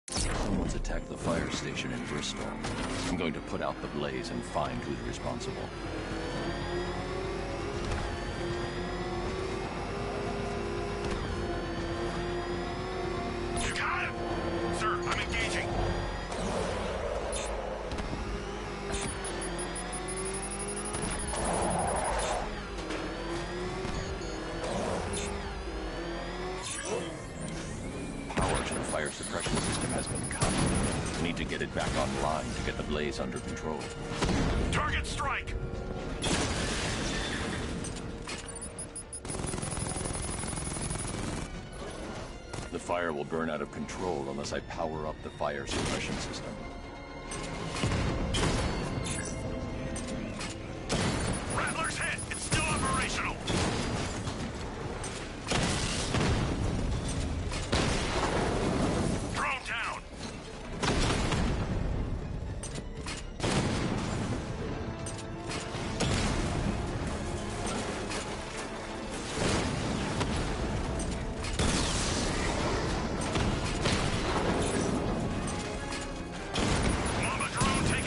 Someone's attacked the fire station in Bristol. I'm going to put out the blaze and find who's responsible.
You got him! Sir, I'm engaging.
Power to the fire suppression system has been cut. We need to get it back online to get the blaze under control.
Target strike!
The fire will burn out of control unless I power up the fire suppression system.
Rattler's hit! It's still operational! Drone down! Mama drone taking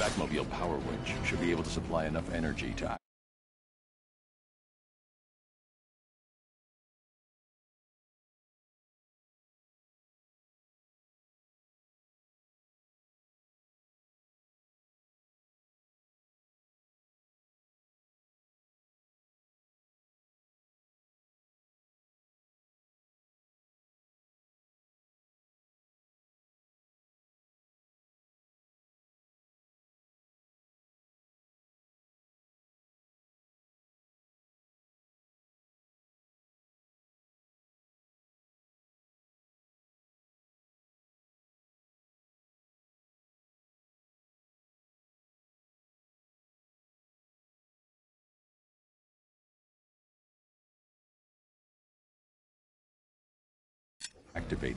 Batmobile power winch should be able to supply enough energy to activate